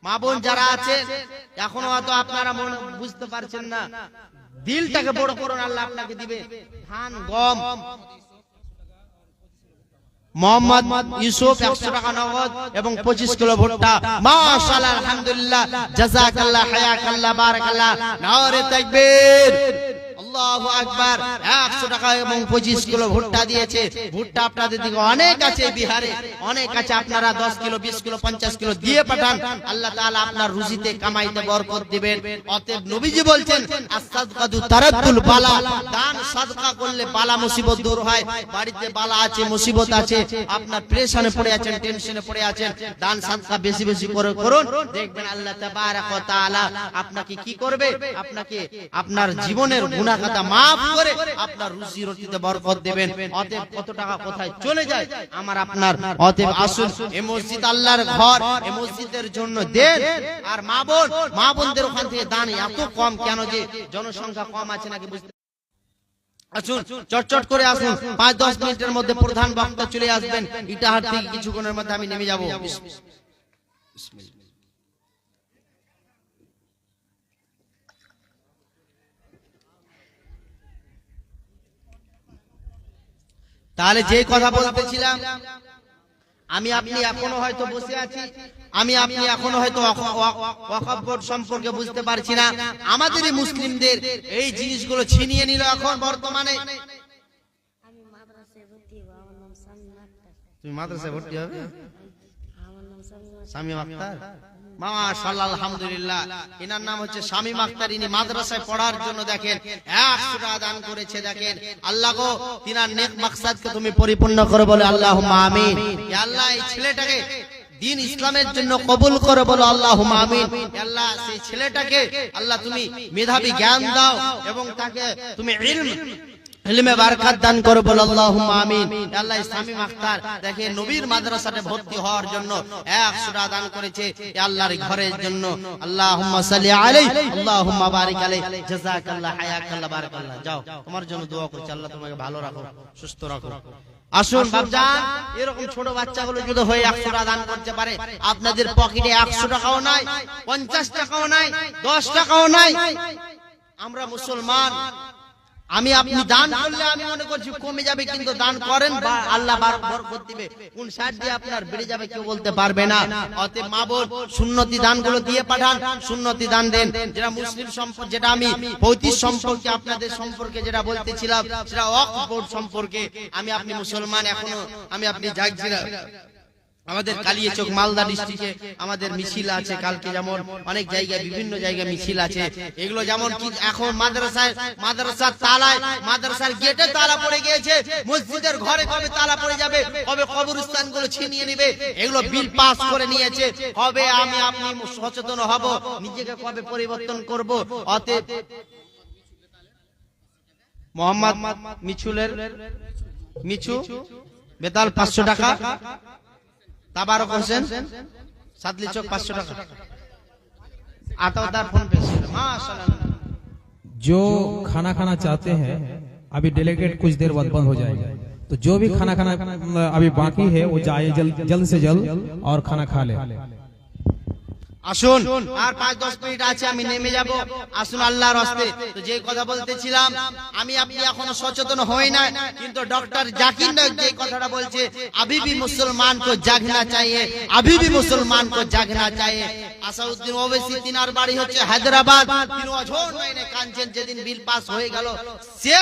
মা বোন যারা আছে এখনো হয়তো আপনারা বুঝতে পারছেন না, দিলটাকে বড় করুন, আল্লাহ আপনাকে দিবে। ধান গম মোহাম্মদ ইউসুফ 100 টাকা নগদ এবং 25 কিলো ভুট্টা, মাশাআল্লাহ আলহামদুলিল্লাহ জাযাকাল্লাহ হায়াকাল্লাহ বারাকাল্লাহ। নারে তাকবীর, আল্লাহু আকবার। 100 টাকা এবং 25 কিলো ভুট্টা দিয়েছে। ভুট্টা আপনাদের দিকে অনেক আছে, বিহারে অনেক আছে, আপনারা 10 কিলো 20 কিলো 50 কিলো দিয়ে পাঠান, আল্লাহ তাআলা আপনার রুজিতে কামাইতে বরকত দিবেন। অতএব নবীজি বলছেন আস-সাদকাতু তারাদ্দুল বালা, দান সাদকা করলে বালা মুসিবত দূর হয়। বাড়িতে বালা আছে মুসিবত আছে, আপনার পেরেশানে পড়ে আছেন, টেনশনে পড়ে আছেন, দান সাদকা বেশি বেশি করে করুন, দেখবেন আল্লাহ তাবারাক ওয়া তাআলা আপনাকে কি করবে, আপনাকে আপনার জীবনের গুনাহ খাতা maaf করে আপনার রুজি রুটিতে বরকত দিবেন। অতএব কত টাকা কোথায় চলে যায় আমার আপনার। অতএব আসুন, এই মসজিদ আল্লাহর ঘর, এই মসজিদের জন্য দেন। আর মা বোনদের ওখান থেকে দান এত কম কেন, যে জনসংখ্যা কম আছে নাকি বুঝতে। আসুন চটচট করে আসুন, 5-10 মিনিটের মধ্যে প্রধান বক্তা চলে আসবেন। ইটাহার থেকে কিছুক্ষণের মধ্যে আমি নেমে যাব। তাহলে যে কথা বলতেছিলাম, আমি আপনি এখনো হয়তো বসে আছি, আমি আপনি এখনো হয়তো ওয়াকফ বোর্ড সম্পর্কে বুঝতে পারছি না। আমাদের এই মুসলিমদের এই জিনিসগুলো ছিনিয়ে নিল এখন বর্তমানে। তুমি মাদ্রাসায় ভর্তি হবে? শামীম আক্তার, মাশাআল্লাহ আলহামদুলিল্লাহ। এনার নাম হচ্ছে শামীম আক্তার। ইনি মাদ্রাসায় পড়ার জন্য দেখেন 100 টাকা দান করেছে। দেখেন আল্লাহ গো তিনার নেক মাকসাদকে তুমি পরিপূর্ণ করে বলে আল্লাহুম্মা আমিন। হে আল্লাহ এই ছেলেটাকে দিন ইসলামের জন্য কবুল করে বলো আল্লাহুম্মা আমিন। হে আল্লাহ সেই ছেলেটাকে আল্লাহ তুমি মেধাবী জ্ঞান দাও এবং তাকে তুমি ইলমে বারাকাত দান করো বলো আল্লাহুম্মা আমিন। আল্লাহ শামীম আক্তার দেখে নবীর মাদ্রাসাতে ভর্তি হওয়ার জন্য 100 টাকা দান করেছে আল্লাহর ঘরের জন্য। আল্লাহুম্মা সাল্লি আলাইহি আল্লাহুম্মা বারিক আলাইহি জাযাকাল্লাহ হায়াকাল্লাহ বারাকাল্লাহ। যাও তোমার জন্য দোয়া করছি, আল্লাহ তোমাকে ভালো রাখো, সুস্থ রাখো। আসুন বাপজান, এরকম ছোট বাচ্চাগুলো যদি হয়ে 100 টাকা দান করতে পারে, আপনাদের পকেটে 100 টাকাও নাই, 50 টাকাও নাই, 10 টাকাও নাই। আমরা মুসলমান, আমি আপনি দান করলে আমি মনে করছি কমে যাবে, কিন্তু দান করেন বা আল্লাহ বরকত দিবে। কোন সাইড দিয়ে আপনার বেড়ে যাবে কেউ বলতে পারবে না। অতএব মা বোন সুন্নতি দানগুলো দিয়ে পাঠান, সুন্নতি দান দেন। যেটা মুসলিম সম্পর্ক, যেটা আমি পৈতৃক সম্পর্কে আপনাদের সম্পর্কে যেটা বলতেছিলাম, সেটা ওয়াকফ বোর্ড সম্পর্কে। আমি আপনি মুসলমান, এখনো আমি আপনি জাগছি না। আমাদের কালিয়াচক মালদা ডিস্ট্রিক্টে আমাদের মিছিল আছে কালকে, যেমন অনেক জায়গায় বিভিন্ন জায়গায় মিছিল আছে। এগুলো যেমন কি এখন মাদ্রাসার তালায়, মাদ্রাসার গেটে তালা পড়ে গিয়েছে, মসজিদের ঘরে কবে তালা পড়ে যাবে, কবে কবরস্থান গুলো ছিনিয়ে নেবে, এগুলো বিল পাস করে নিয়েছে। কবে আমি আপনি সচেতন হব, নিজেকে কবে পরিবর্তন করব? অতএব মোহাম্মদ মিছু বেতাল 500 টাকা, তাবারক হোসেন সাদলি চক 500 টাকা, আতাউদ্দার फोन पे माशाल्लाह। जो खाना खाना चाहते हैं, अभी डेलीगेट कुछ देर बाद बंद हो जाएगा, तो जो भी खाना खाना अभी बाकी है वो जाए जल्द से जल्द और खाना खा ले। আসুন, আর 5-10 মিনিট আছে, আমি নেমে যাব। আসুন আল্লাহর রাস্তে। তো যে কথা বলতেছিলাম, আমি আপনি এখনো সচেতন হই না, কিন্তু ডক্টর জাকির নায়ক যে কথাটা বলছে, अभी भी मुसलमान को जागना चाहिए, अभी भी मुसलमान को जागना चाहिए। আসাউদ্দিন ওবেসি তিনার বাড়ি হচ্ছে হায়দ্রাবাদ। তিনি অঝোর নয়নে কাঁদছেন যেদিন বিল পাস হয়ে গেল। সে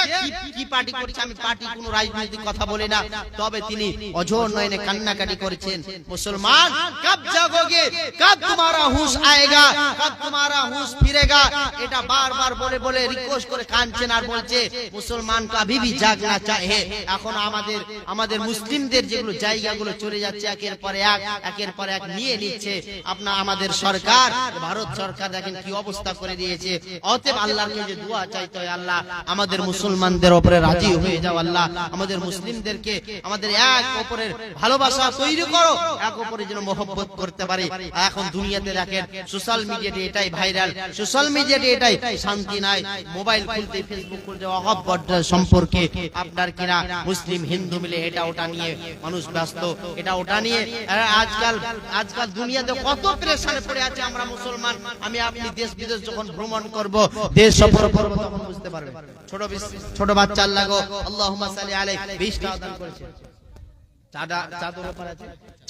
কি পার্টি করছে, আমি পার্টি কোনো রাজনৈতিক কথা বলি না, তবে তিনি অঝোর নয়নে কান্নাকাটি করেছেন, মুসলমান কব জাগোগে, কব তোমারা হুশ আয়েগা, কব তোমারা হুশ ফিরেগা। এটা বারবার বলে বলে রিকোয়েস্ট করে কাঁদছেন আর বলছে মুসলমান কা अभी भी জাগনা চাহে। এখন আমাদের মুসলিমদের যেগুলো জায়গাগুলো চলে যাচ্ছে একের পর এক নিয়ে নিচ্ছে আমাদের সরকার, ভারত সরকার। দেখেন কি অবস্থা করে দিয়েছে। অতএব আল্লাহর কাছে দোয়া চাইতে হয়, আল্লাহ আমাদের মুসলমানদের উপরে রাজি হয়ে যাও, আল্লাহ আমাদের মুসলিমদেরকে আমাদের এক অপরের ভালোবাসা তৈরি করো, এক অপরের জন্য মহব্বত করতে পারি। এখন দুনিয়াতে দেখেন সোশ্যাল মিডিয়াতে এটাই ভাইরাল, সোশ্যাল মিডিয়াতে এটাই শান্তি নাই। মোবাইল খুলতে, ফেসবুক খুলতে মহব্বত সম্পর্কে আপনার কিনা মুসলিম হিন্দু মিলে এটা ওটা নিয়ে মানুষ ব্যস্ত, এটা ওটা নিয়ে। আজকাল দুনিয়াতে কত প্রেসারে পড়ে আছে আমরা মুসলমান। আমি আপনি দেশ বিদেশ যখন ভ্রমণ করব, দেশ সফর করব, তখন বুঝতে পারবেন। ছোট বাচ্চা লাগো আল্লাহুম্মা সাল্লি আলাইহি 20 টাকা দান করেছে।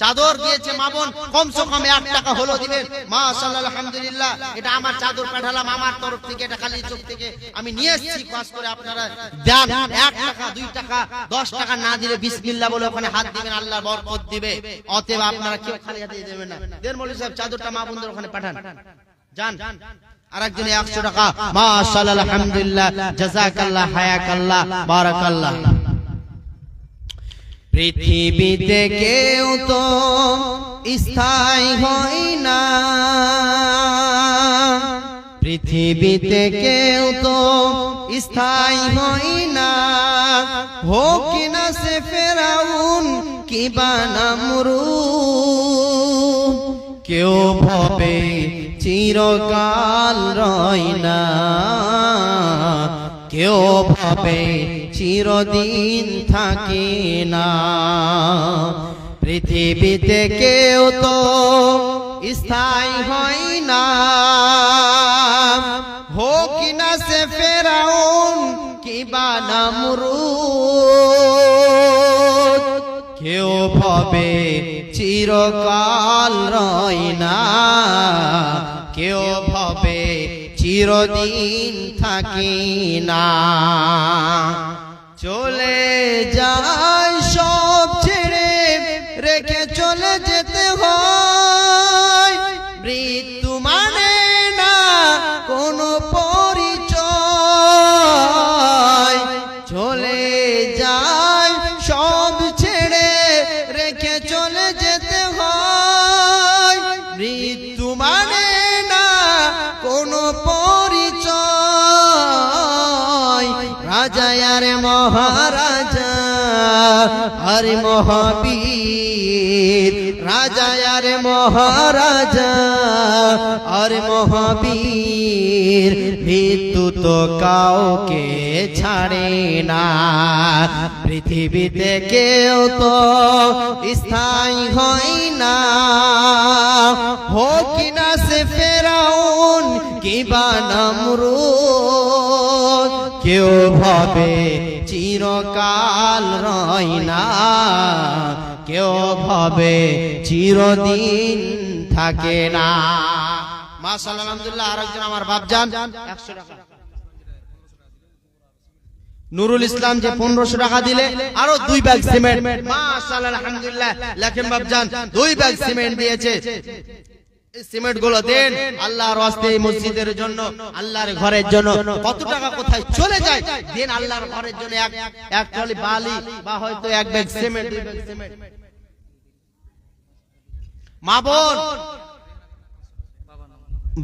চাদর দিয়েছে মা বোন, কমসে কম 1 টাকা হলো দিবেন। মাশাআল্লাহ, আলহামদুলিল্লাহ। এটা আমার চাদর পাঠালাম আমার তরফ থেকে, এটা কালিয়াচক থেকে আমি নিয়ে এসেছি। কাজ করে আপনারা দেন 1 টাকা 2 টাকা 10 টাকা না দিলে বিসমিল্লাহ বলে ওখানে হাত দিবেন, আল্লাহ বরকত দিবে। অতএব আপনারা কেউ খালি হাতে দেবেন না। দেন মৌলভী সাহেব চাদরটা মা বোনদের ওখানে পাঠান, যান। আরেকজনে 100 টাকা। মাশাআল্লাহ, আলহামদুলিল্লাহ, জাযাকাল্লাহ, হায়াকাল্লাহ, বারাকাল্লাহ। পৃথিবীতে কেউ তো স্থায়ী হয় না, পৃথিবীতে কেউ তো স্থায়ী হয় না, হোক না সে ফেরাউন কিবা নমরুদ, কেউ ভাবে চিরকাল রয় না, কেউ ভাবে চিরদিন থাকে না। পৃথিবীতে কেউ তো স্থায়ী হয় না, হোক না সে ফেরাউন কিবা নমরুদ, কেউ ভাবে চিরকাল রয় না, কেউ ভাবে চিরদিন থাকি না। চলে যায় সব ছেড়ে রেখে চলে যেতে হয়, মৃত্যু মানে না কোনো পরিচয়। চলে যায় সব ছেড়ে রেখে চলে যেতে হয়, মৃত্যু মানে না কোনো পরিচয়। রাজা আর মহারাজা আর মহাবীর, রাজা আর মহারাজা আর মহাবীর, মৃত্যু তো কাউকে ছাড়ে না। পৃথিবীতে কেউ তো স্থায়ী হয় না, হোক না সে ফেরাউন কিবা নমরুদ, কেউ ভাবে চিরকাল রয় না, কেউ ভাবে চিরদিন থাকে না। মাশাআল্লাহ আলহামদুলিল্লাহ। আরেকজন আমার বাপজান 100 টাকা, নুরুল ইসলাম যে 1500 টাকা দিলে আরো 2 ব্যাগ সিমেন্ট। মাশাআল্লাহ আলহামদুলিল্লাহ। লেখেন বাপজান 2 ব্যাগ সিমেন্ট দিয়েছে। এই সিমেন্ট গুলো দেন আল্লাহর ওয়াস্তে, এই মসজিদের জন্য, আল্লাহর ঘরের জন্য। কত টাকা কোথায় চলে যায়, দেন আল্লাহর ঘরের জন্য। এক ট্রলি বালি বা হয়তো 1 ব্যাগ সিমেন্ট, 2 ব্যাগ সিমেন্ট। মা বোন,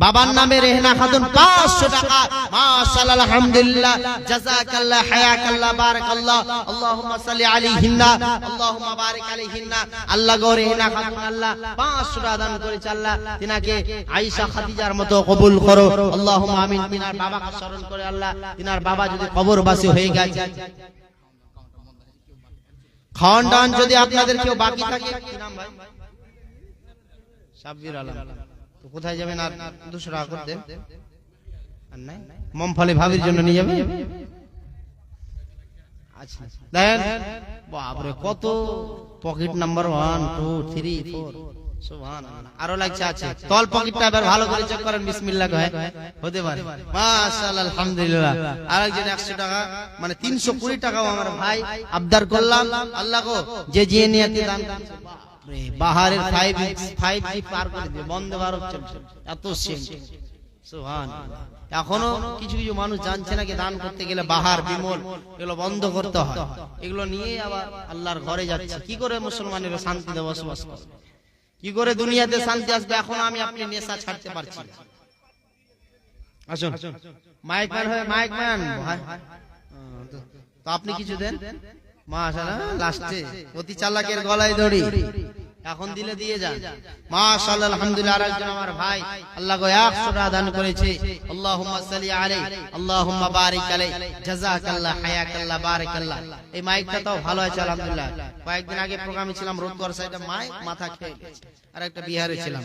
বাবার নামে রেহনা খাতুন 500 টাকা। মাশাআল্লাহ আলহামদুলিল্লাহ। জাযাকাল্লাহ, হায়াকাল্লাহ, বারাকাল্লাহ। আল্লাহুম্মা সাল্লি আলাইহিন্না, আল্লাহুম্মা বারিক আলাইহিন্না। আল্লাহ গো রেহনা খাতুন আল্লাহ 500 টাকা দান করেছে। আল্লাহ তিনাকে আয়েশা খাদিজার মতো কবুল করো, আল্লাহুম্মা আমিন। তিনার বাবাকে স্মরণ করে আল্লাহ, তিনার বাবা যদি কবরবাসী হয়ে গেছে, খাওয়ান দান যদি আপনাদের কেউ বাকি থাকে, কি নাম ভাই? সাব্বির আলম। তো কোথায় যাবেন? আর 200 টাকা করে দেন। আর নাই মমফলি ভাবির জন্য নিয়ে যাবেন। আচ্ছা দেন। বাপরে কত পকেট নাম্বার 1 2 3 4, সুবহানাল্লাহ। আরো লাগছে আছে। তল পকেটটা এবার ভালো করে চেক করেন, বিসমিল্লাহ কয় হতে পারে। মাশাআল্লাহ আলহামদুলিল্লাহ। আরেকজন 100 টাকা, মানে 320 টাকাও আমার ভাই আবদার করলাম। আল্লাহ গো যে যে নিয়তে দান করছে, বাহারের 5G পার করে দিয়ে বন্ধ ভারত চলছে, এত সেম। সুবহানাল্লাহ। এখনো কিছু কিছু মানুষ জানছে না কি দান করতে গেলে বাহার, বিমল এগুলো বন্ধ করতে হয়। এগুলো নিয়ে আবার আল্লাহর ঘরে যাচ্ছে। কি করে মুসলমানের শান্তিতে বসবাস করবে, কি করে দুনিয়াতে শান্তি আসবে? এখন আমি আপনি নেশা ছাড়তে পারছি না। আসুন মাইকম্যান হয়ে মাইকম্যান ভাই, তো আপনি কিছু দেন। মাশাআল্লাহ। লাস্টে অতি চালাকের গলায় দড়ি, এখন দিলে দিয়ে যান। মাশাআল্লাহ আলহামদুলিল্লাহ। আরেকজন আমার ভাই আল্লাহ গো 100 টাকা দান করেছে। আল্লাহুম্মা সাল্লি আলাইহি, আল্লাহুম্মা বারিক আলাইহি, জাযাকাল্লাহ, হায়াকাল্লাহ, বারাকাল্লাহ। এই মাইকটা তো ভালো আছে আলহামদুলিল্লাহ। কয়েকদিন আগে প্রোগ্রামে ছিলাম রোদগড় সাইডে, মাইক মাথা খেয়ে গেছে। আর একটা বিহারে ছিলাম।